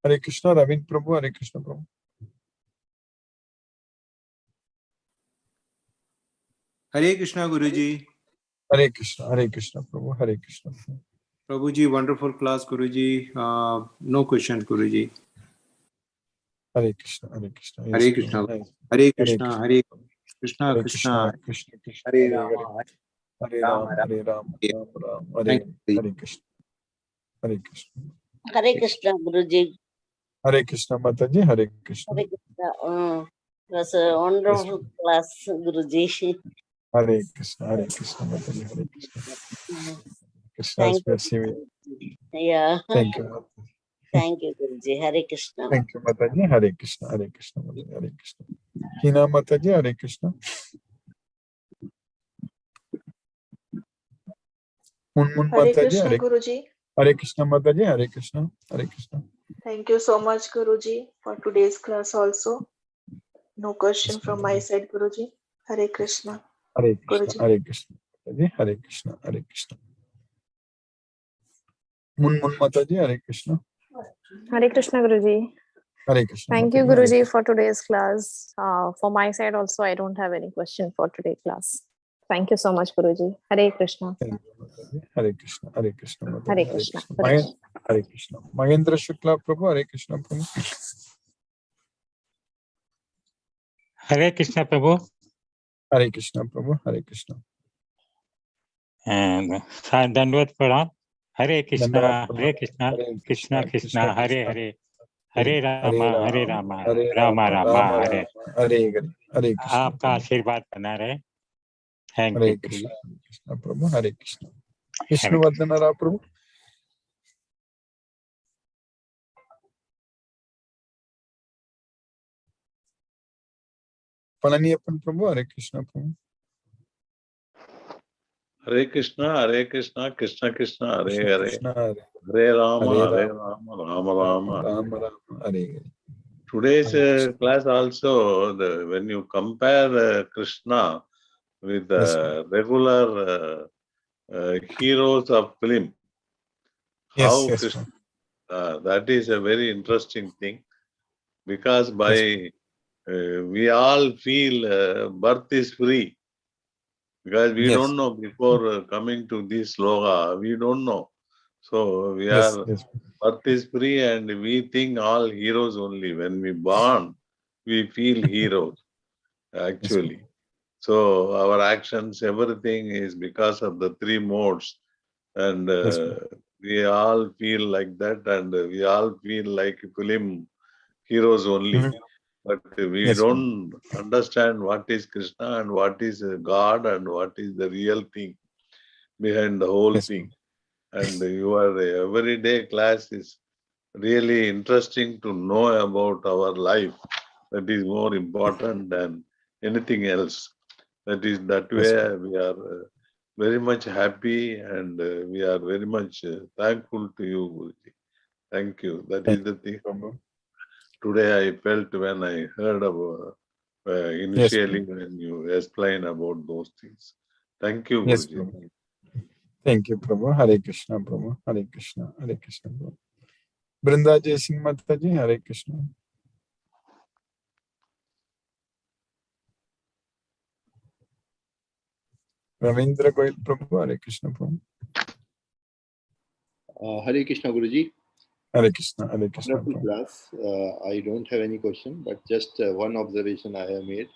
Hare Krishna. Ravin Prabhu. Hare Krishna Prabhu. Hare Krishna Guruji. Hare Krishna. Hare Krishna Prabhu. Hare Krishna. Prabhuji, wonderful class, Guruji. No questions, Guruji. Hare Krishna. Hare Krishna. Yes, Hare Krishna. Prabhu. Hare Krishna. Hare Krishna. Hare Krishna. Krishna. Krishna Krishna. Hare Hare Rama. Hare. Hare Rama Ram. Rama. Hare Ram. Ram Ram. Hare Thank you. Hare Krishna. Hare Krishna. Hare Krishna, Guruji. Hare Krishna Mataji. Hare Krishna. Hare Krishna. It was a wonderful class, Guruji. Hare Krishna. Hare Krishna Mataji. Hare Krishna. Krishna's Thank mercy. you. Yeah. Thank you. Thank you, Guruji. Hare Krishna. Thank you, Mataji. Hare Krishna. Hare Krishna. Mataji. Hare Krishna. Hina Mataji. Hare Krishna. Munmun Hare Mataji. Krishna, Hare Guruji. Hare Krishna Mataji. Hare Krishna. Hare Krishna. Thank you so much, Guruji, for today's class also. No question from my side, Guruji. Hare Krishna. Hare Krishna. Guruji. Hare Krishna. Mataji. Hare Krishna. Hare Krishna. Munmun Mataji. Hare Krishna. Hare Krishna, Guruji. Hare Krishna. Thank you, Mataji. Hare Guruji, for today's class. For my side also, I don't have any question for today's class. Thank you so much, Guruji. Hare Krishna. Thank you, Mataji. Hare Krishna. Hare Krishna. Mataji. Hare Krishna. Hare Krishna. Mahendra Shukla Prabhu. Hare Krishna Prabhu. Hare Krishna Prabhu. Hare Krishna Prabhu. Hare Krishna. And Dandvat Pranam. Hare Krishna. Dandavad Hare Krishna. Hare Krishna Krishna. Hare Hare. Hare Hare Rama. Hare Rama. Hare Rama Rama. Hare. Hare Hare. Hare Krishna. आपका आशीर्वाद बना रहे. Thank Hare you. Krishna. Krishna Prabhu. Hare Krishna. Vishnu Vardhana Rao Prabhu. Palaniappan Prabhu. Hare Krishna Prabhu. Hare Krishna, Hare Krishna, Krishna Krishna, Hare Hare, Krishna Hare. Hare Rama, Hare Hare Rama, Rama Rama. Rama Rama. Hare Hare. Today's Hare Krishna. class also, when you compare Krishna with the regular heroes of film, Yes, how yes, Krishna, that is a very interesting thing, because by we all feel birth is free, because we Yes. don't know before coming to this sloga, we don't know. So we Yes, are, yes. birth is free and we think all heroes only. When we born, we feel heroes, actually. So our actions, everything is because of the three modes. And Yes, we all feel like that, and we all feel like film heroes only. Mhm. But we Yes, don't understand what is Krishna and what is God and what is the real thing behind the whole Yes, thing. And your everyday class is really interesting to know about our life. That is more important than anything else. That way we are very much happy, and we are very much thankful to you, Guruji. Thank you. That is the thing. Prabhu. Today I felt when I heard about initially when you explain about those things. Thank you, Yes, Guruji. Prabhu. Thank you, Prabhu. Hare Krishna, Prabhu. Hare Krishna. Hare Krishna, Prabhu. Brinda Jai Singh Mataji. Hare Krishna. Ravindra Goyal Prabhu. Hare Krishna, Prabhu. Hare Krishna Guruji. Hare Krishna. Hare Krishna, Wonderful Prabhu. class. I don't have any question, but just one observation I have made.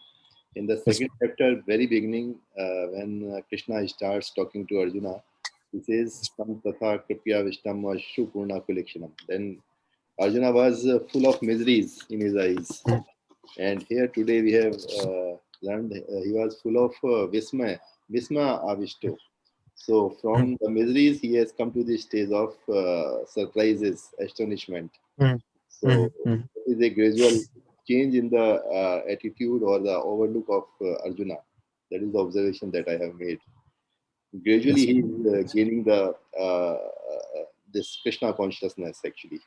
In the second chapter, very beginning, when Krishna starts talking to Arjuna, he says, Tam tatha kripya vishtam ashu purna kulikshanam. Then Arjuna was full of miseries in his eyes. And here today we have learned he was full of visma avishto. So from the miseries, he has come to the stage of surprises, astonishment. So it is a gradual change in the attitude or the overlook of Arjuna. That is the observation that I have made. Gradually, he is gaining the this Krishna consciousness actually.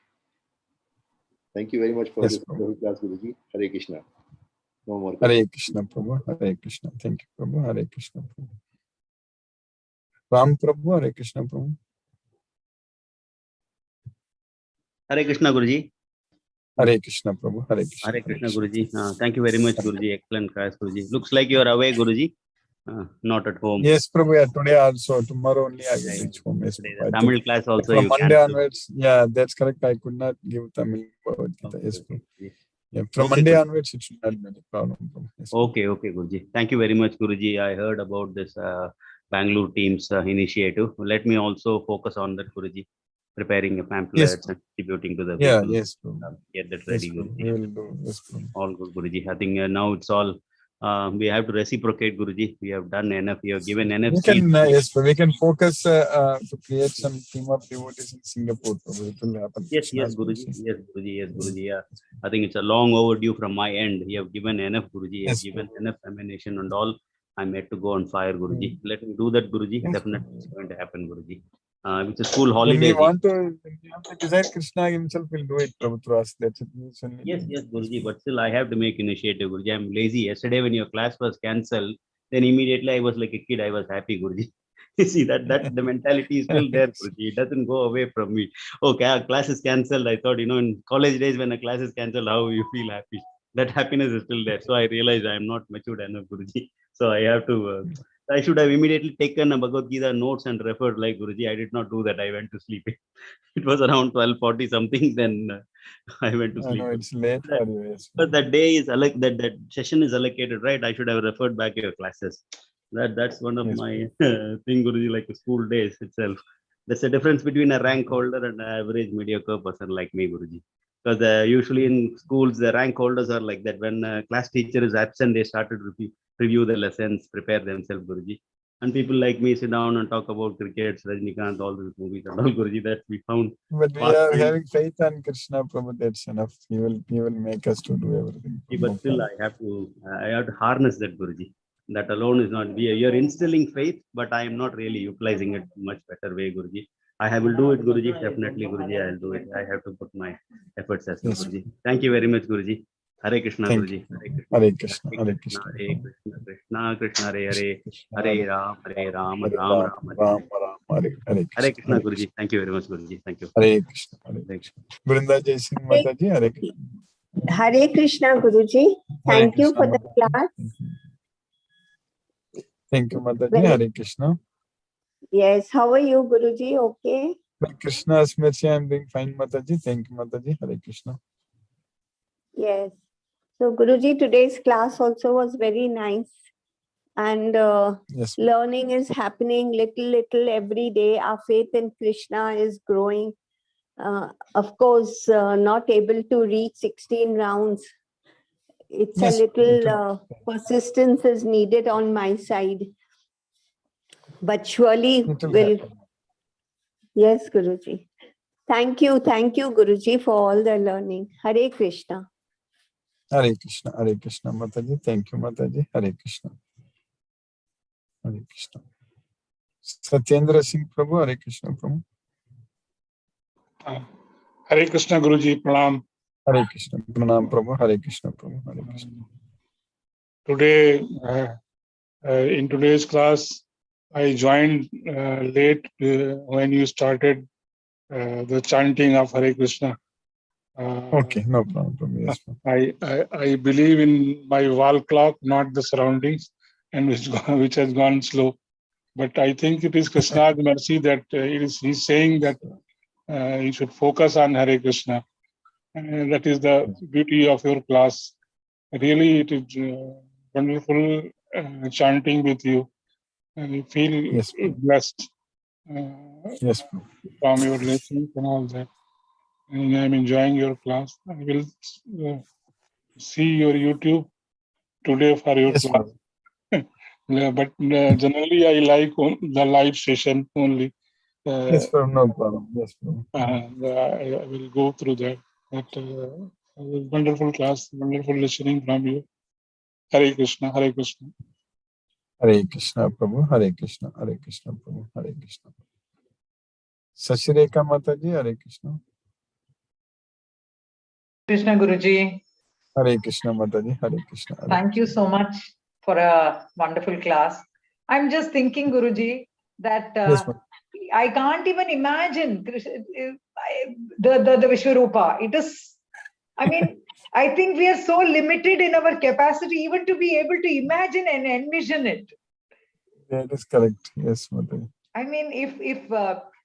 Thank you very much for this wonderful class, Guruji. Hare Krishna. No more questions. Hare Krishna, Prabhu. Hare Krishna. Thank you, Prabhu. Hare Krishna, Prabhu. Ram Prabhu, Hare Krishna, Prabhu. Hare Krishna, Guruji. Hare Krishna, Prabhu. Hare Krishna. Hare Krishna, Guruji. Thank you very much, Guruji. Excellent class, Guruji. Looks like you are away, Guruji. Not at home. Yes, Prabhu. Yeah, today also. Tomorrow only I will reach home. Yes, The Tamil class also. From you Monday cancelled. onwards. Yeah, that's correct. I could not give Tamil Bhagavad Gita. Yes, Prabhu. Yeah, from Okay, Monday Guruji. onwards, it should not be any problem. Prabhu. Yes, Okay, Guruji. Thank you very much, Guruji. I heard about this Bangalore team's initiative. Let me also focus on that, Guruji. Preparing a pamphlets and distributing to the people. Yes, Prabhu. Get that Yes, ready, Prabhu. Guruji. We will do. Yes, Prabhu. All good, Guruji. I think now it's all, we have to reciprocate, Guruji. We have done enough. We have given enough We can, seeds. yes, but we can focus to create some team of devotees in Singapore. Probably it will happen. Yes, Guruji. Yes, Guruji. Yes, Guruji. Yeah. I think it's a long overdue from my end. You have given enough, Guruji. You have given enough ammunition and all. I'm yet to go on fire, Guruji. Let me do that, Guruji. Yes, Definitely it's going to happen, Guruji. It's a school holiday. When we want to design, Krishna himself will do it, Prabhu, through us. That's it. Yes, Guruji. But still, I have to make initiative, Guruji. I'm lazy. Yesterday, when your class was cancelled, then immediately I was like a kid. I was happy, Guruji. You see that the mentality is still there, Guruji. It doesn't go away from me. Okay, our class is cancelled. I thought, in college days when a class is cancelled, how you feel happy. That happiness is still there. So I realized I am not matured enough, Guruji. So I have to. I should have immediately taken a Bhagavad Gita notes and referred like Guruji. I did not do that. I went to sleep. It was around 12:40 something. Then I went to sleep. No, it's late for you. Yes. But that day is that session is allocated, right? I should have referred back your classes. That's one of my thing, Guruji, like school days itself. There's a difference between a rank holder and an average mediocre person like me, Guruji. Because usually in schools, the rank holders are like that. When a class teacher is absent, they started to review the lessons, prepare themselves, Guruji. And people like me sit down and talk about cricket, Rajnikant, all these movies and all, Guruji, that we found. But we are having faith on Krishna, Prabhu. That's enough. He will make us to do everything. But still, I have to harness that, Guruji. That alone is not. You're instilling faith, but I am not really utilizing it much better way, Guruji. I will do it, Guruji. Definitely, Guruji, I'll do it. I have to put my efforts as well, Guruji. Thank you very much, Guruji. Hare Krishna, Guruji. Hare Krishna. Hare Krishna. Hare Krishna, Krishna Krishna, Hare Hare. Hare Ram, Ram, Ram Ram. Hare Krishna, Guruji. Thank you very much, Guruji. Thank you. Hare Krishna. Hare Krishna. Vrinda Jai Singh Mataji. Hare Krishna. Hare Krishna, Guruji. Thank you for the class. Thank you, Mataji. Hare Krishna. Yes, how are you, Guruji? Okay. By Krishna's mercy, I am doing fine, Mataji. Thank you, Mataji. Hare Krishna. Yes. So, Guruji, today's class also was very nice. And learning is happening little every day. Our faith in Krishna is growing. Of course, not able to reach 16 rounds. It's a little persistence is needed on my side. But surely will. Yes, Guruji. Thank you, Guruji, for all the learning. Hare Krishna. Hare Krishna. Hare Krishna, Mataji. Thank you, Mataji. Hare Krishna. Hare Krishna. Satyendra Singh Prabhu. Hare Krishna, Prabhu. Hare Krishna, Guruji. Pranam. Hare Krishna. Pranam, Prabhu. Hare Krishna, Prabhu. Hare Krishna. Today, in today's class, I joined late when you started the chanting of Hare Krishna. Okay, no problem. Yes, I believe in my wall clock, not the surroundings, and which has gone slow. But I think it is Krishna's mercy that he's saying that you should focus on Hare Krishna. And that is the beauty of your class. Really, it is wonderful chanting with you. And you feel blessed from your lessons and all that. And I'm enjoying your class. I will see your YouTube today for your class. But generally, I like the live session only. Yes, no problem. Yes, I will go through that. Wonderful class, wonderful listening from you. Hare Krishna, Hare Krishna. Hare Krishna Prabhu, Hare Krishna, Hare Krishna Prabhu, Hare Krishna. Sashireka Mataji, Hare Krishna. Krishna Guruji. Hare Krishna Mataji, Hare Krishna. Hare Thank you so much for a wonderful class. I'm just thinking, Guruji, that Yes, I can't even imagine the Vishwarupa. It is, I mean, I think we are so limited in our capacity even to be able to imagine and envision it. That is correct. Yes, Mataji. I mean, if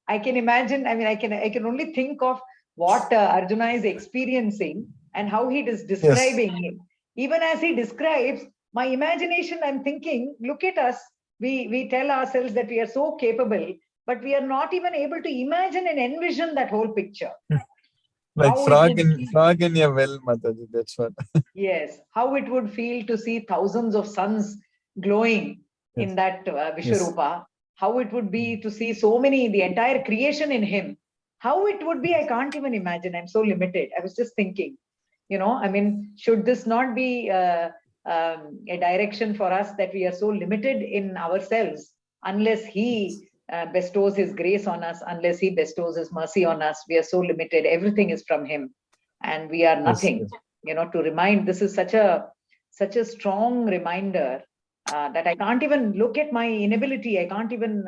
I can imagine, I mean, I can only think of what Arjuna is experiencing and how he is describing him. Even as he describes, my imagination, I'm thinking, look at us. We tell ourselves that we are so capable, but we are not even able to imagine and envision that whole picture. Like frog in a well, Mataji, that's what. Yes, how it would feel to see thousands of suns glowing in that Vishwarupa. How it would be to see so many, the entire creation in him. How it would be, I can't even imagine. I'm so limited. I was just thinking, I mean, should this not be a direction for us that we are so limited in ourselves unless he bestows his grace on us, unless he bestows his mercy on us? We are so limited. Everything is from him and we are nothing. To remind, this is such a strong reminder that I can't even look at my inability. I can't even,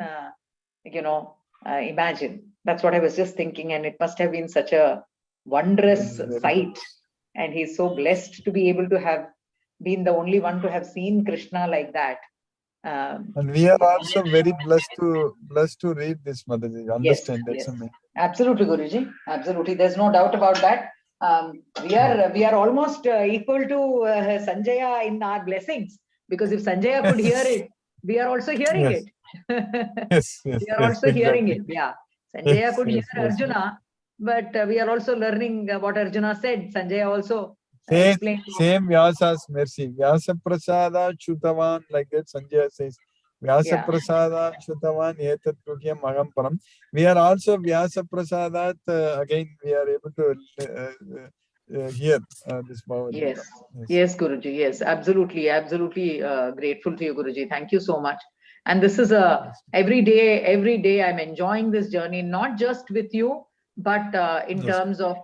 imagine. That's what I was just thinking. And it must have been such a wondrous sight. And he's so blessed to be able to have been the only one to have seen Krishna like that. And we are also very blessed to read this, Mataji. Understand that's amazing. Absolutely, Guruji. Absolutely. There's no doubt about that. We are almost equal to Sanjaya in our blessings, because if Sanjaya could hear it, we are also hearing it. We are also hearing it. Yeah. Sanjaya could hear Arjuna, but we are also learning what Arjuna said. Sanjaya also explained. Same Vyasa's mercy. Vyasa Prasada Chutavan, like that Sanjaya says. Vyasa Prasada Chutavan Etat Kukyam Magam Param. We are also Vyasa Prasadat, again, we are able to hear this Bhagavad Gita. Yes, Guruji. Yes, absolutely. Absolutely grateful to you, Guruji. Thank you so much. And this is every day I'm enjoying this journey, not just with you, but in terms of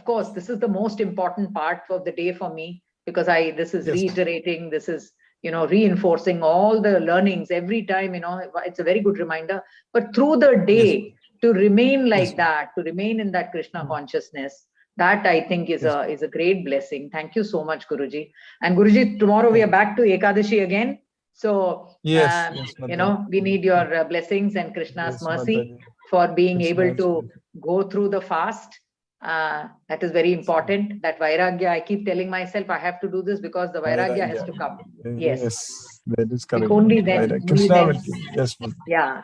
course, this is the most important part of the day for me, because this is reiterating, this is, reinforcing all the learnings every time, it's a very good reminder. But through the day, to remain like that, to remain in that Krishna consciousness, that I think is a great blessing. Thank you so much, Guruji. And Guruji, tomorrow we are back to Ekadashi again. So, we need your blessings and Krishna's mercy for being able to go through the fast. That is very important. That Vairagya, I keep telling myself I have to do this because the Vairagya has to come. Yes, that is correct. Only then,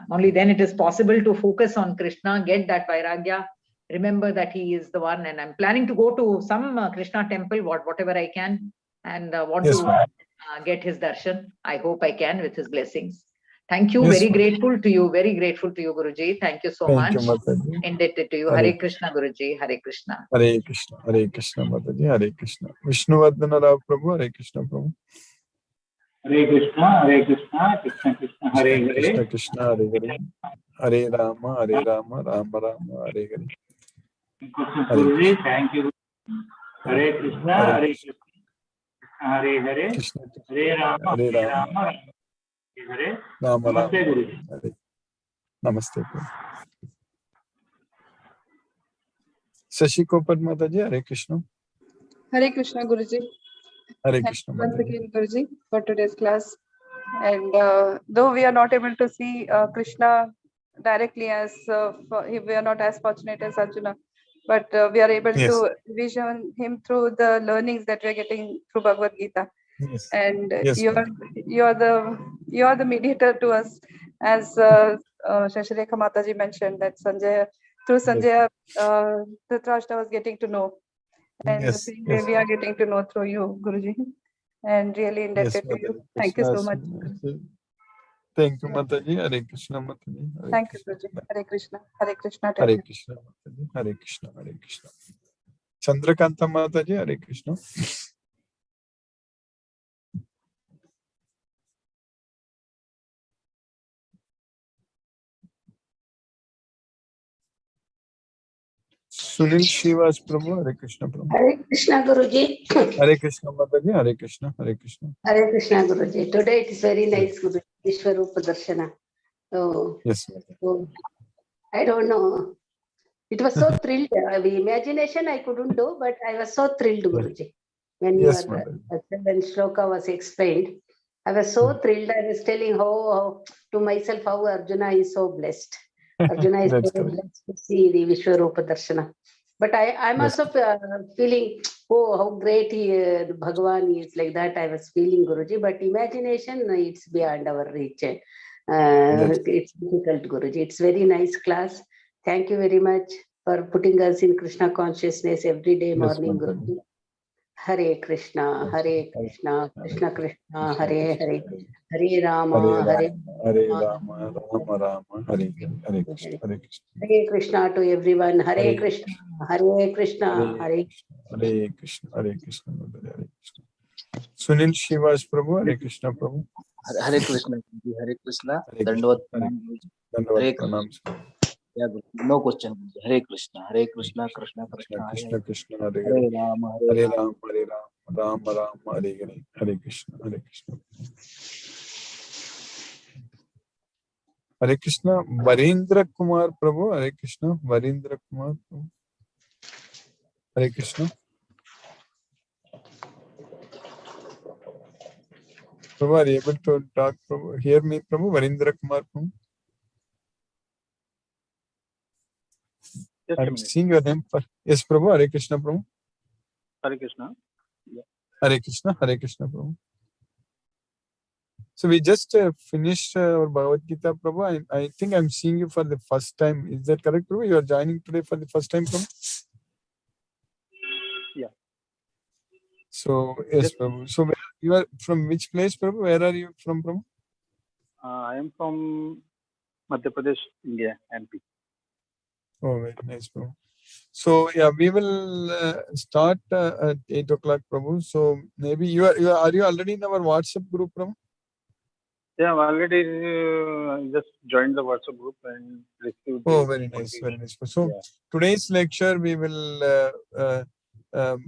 only then it is possible to focus on Krishna, get that Vairagya, remember that he is the one. And I'm planning to go to some Krishna temple, whatever I can, and want to get his darshan. I hope I can with his blessings. Thank you. Very grateful to you. Very grateful to you, Guruji. Thank you so much. Indebted to you. Hare Krishna, Guruji. Hare Krishna. Hare Krishna. Hare Krishna, Mataji. Hare Krishna. Vishnuvardhana Rao Prabhu. Hare Krishna, Prabhu. Hare Krishna. Hare Krishna. Krishna Krishna. Hare Hare. Krishna Krishna. Hare Hare. Hare Rama. Hare Rama. Rama Rama. Hare Hare. Guruji, thank you. Hare Krishna. Hare Krishna. Hare Hare. Hare Rama. Hare Rama. Hare Namaste, Guruji. Namaste. Sashi Kopat Mataji, Hare Krishna. Hare Krishna, Guruji. Hare Krishna, once again, Guruji, for today's class. And though we are not able to see Krishna directly, as we are not as fortunate as Arjuna, but we are able to vision him through the learnings that we are getting through Bhagavad Gita. And you are the mediator to us, as Shashireka Mataji mentioned, that through Sanjaya, Dhritarashtra was getting to know, and the same way we are getting to know through you, Guruji, and really indebted to you. Thank you so much. Thank you, Mataji. Hare Krishna, Mataji. Thank you, Guruji. Hare Krishna. Hare Krishna. Hare Krishna, Mataji. Hare Krishna. Hare Krishna. Chandrakanta Mataji. Hare Krishna. Sunil Shivas Prabhu, Hare Krishna Prabhu. Hare Krishna Guruji. Hare Krishna Mataji, Hare Krishna, Hare Krishna. Hare Krishna Guruji. Today it is very nice Guruji. Vishwarupa Darshana. So, Yes. so I don't know. It was so thrilled. The imagination I couldn't do, but I was so thrilled, Guruji. When Yes, your when Shloka was explained, I was so thrilled. I was telling how to myself how Arjuna is so blessed. Arjuna is so blessed to see the Vishwarupa Darshana. But I'm also feeling, oh, how great Bhagavan is, like that. I was feeling, Guruji. But imagination, it's beyond our reach. It's difficult, Guruji. It's very nice class. Thank you very much for putting us in Krishna consciousness every day morning, Guruji. Hare Krishna, Hare Krishna, Krishna Krishna, Hare Hare, Hare Rama, Hare Rama, Rama Rama, Hare Hare Krishna, Hare Krishna. Hare Krishna to everyone. Hare Krishna, Hare Krishna, Hare Hare Krishna, Hare Krishna, Hare Krishna. Sunil Shivas Prabhu, Hare Krishna Prabhu. Hare Krishna, Hare Krishna. Dandavat Pranam. Yeah, no question. Hare Krishna, Hare Krishna, Krishna Krishna, Krishna Krishna, Hare Hare Rama, Hare Rama, Hare Rama, Rama Rama, Hare Hare, Hare Krishna, Hare Krishna. Hare Krishna, Varendra Kumar Prabhu, Hare Krishna, Varendra Kumar Prabhu. Hare Krishna. Prabhu, are you able to talk, Prabhu? Hear me, Prabhu? Varendra Kumar Prabhu. I'm seeing your name. Yes, Prabhu. Hare Krishna, Prabhu. Hare Krishna. Yeah. Hare Krishna, Hare Krishna, Prabhu. So we just finished our Bhagavad Gita, Prabhu. I think I'm seeing you for the first time. Is that correct, Prabhu? You are joining today for the first time, Prabhu? Yeah. So, yes, Prabhu. So you are from which place, Prabhu? Where are you from, Prabhu? I am from Madhya Pradesh, India, MP. Oh, very nice, Prabhu. So yeah, we will start at 8 o'clock, Prabhu. So maybe are you already in our WhatsApp group, Prabhu? Yeah, I've already just joined the WhatsApp group and received. Oh, very nice, very nice. So today's lecture we will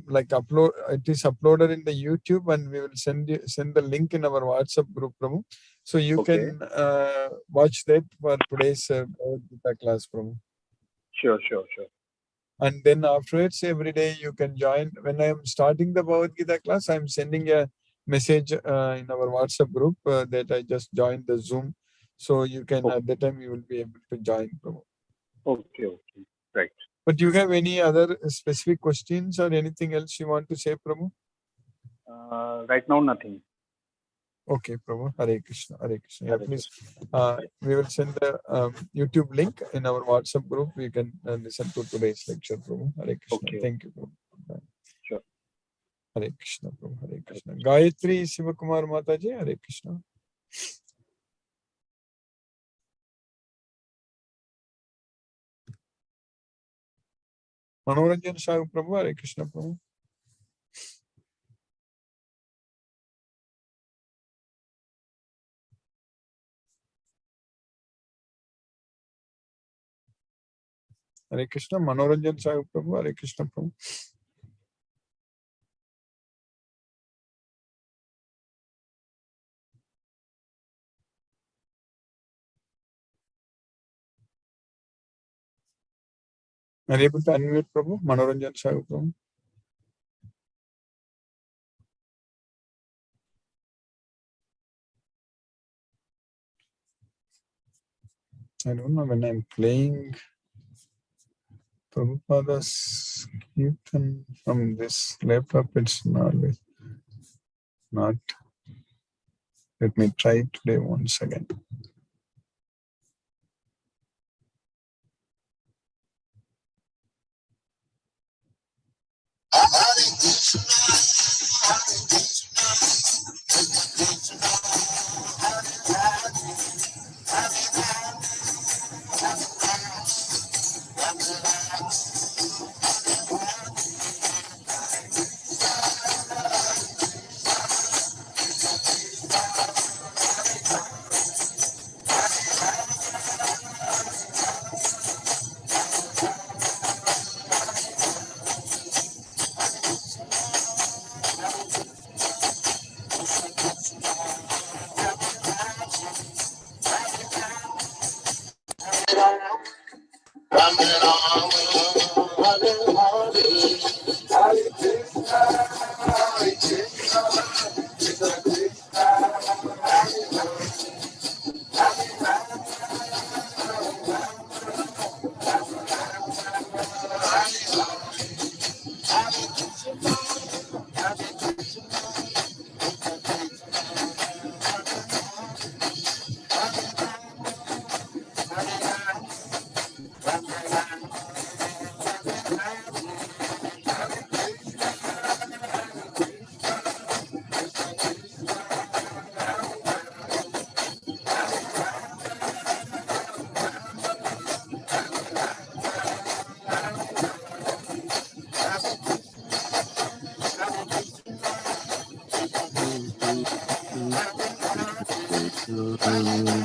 like upload. It is uploaded in the YouTube, and we will send the link in our WhatsApp group, Prabhu. So you can watch that for today's Bhagavad Gita class, Prabhu. Sure. And then afterwards, every day you can join. When I am starting the Bhagavad Gita class, I am sending a message in our WhatsApp group that I just joined the Zoom. So you can, at that time, you will be able to join, Prabhu. Okay, right. But you have any other specific questions or anything else you want to say, Prabhu? Right now, nothing. Okay, Prabhu. Hare Krishna. Hare Krishna. Yeah, please. We will send the YouTube link in our WhatsApp group. You can listen to today's lecture, Prabhu. Hare Krishna. Okay. Thank you, Prabhu. Sure. Hare Krishna, Prabhu. Hare Krishna. Gayatri Sivakumar Mataji. Hare Krishna. Manoranjan Shah Prabhu. Hare Krishna, Prabhu. Hare Krishna, Manoranjan Shah Prabhu. Hare Krishna, Prabhu. Are you able to unmute, Prabhu? Manoranjan Shah Prabhu. I don't know, when I'm playing Prabhupada's Kirtan from this laptop, it's not. Let me try today once again.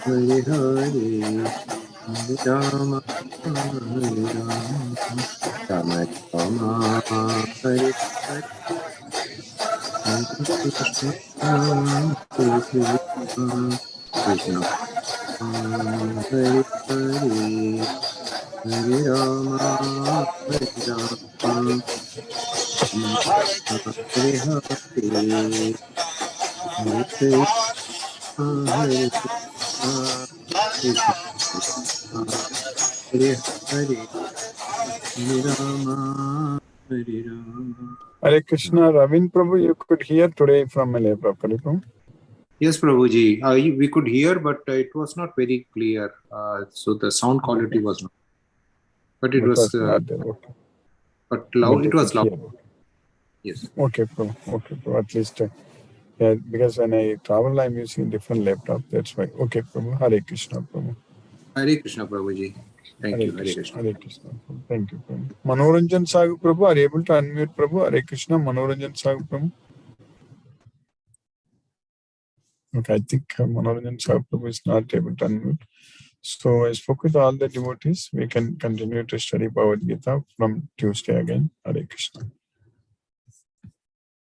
Hare Hare, Hare Rama, Hare Rama, Rama Rama, Hare Hare, Hare Krishna, Hare Krishna, Krishna Hare Hare, Hare Rama, Hare Rama, Hare Hare, Hare Krishna, Hare Krishna, Krishna Krishna, Hare Hare, Hare Rama, Hare Rama. Hare Krishna, Ravin Prabhu, you could hear today from Malay Prabhu. Yes, Prabhuji. We could hear, but it was not very clear. So the sound quality was not. But it was. Not there. Okay. But loud. But It was loud. hear. Yes. Okay, Prabhu. Okay, Prabhu. At least, yeah, because when I travel, I'm using different laptop. That's why. Okay, Prabhu. Hare Krishna, Prabhu. Hare Krishna, Prabhuji. Thank you. Hare Krishna. Hare Krishna. Thank you, Prabhu. Manoranjan Sagu Prabhu, are you able to unmute Prabhu? Hare Krishna, Manoranjan Sagu Prabhu. Okay, I think Manoranjan Sagu Prabhu is not able to unmute. So I spoke with all the devotees. We can continue to study Bhagavad Gita from Tuesday again. Hare Krishna.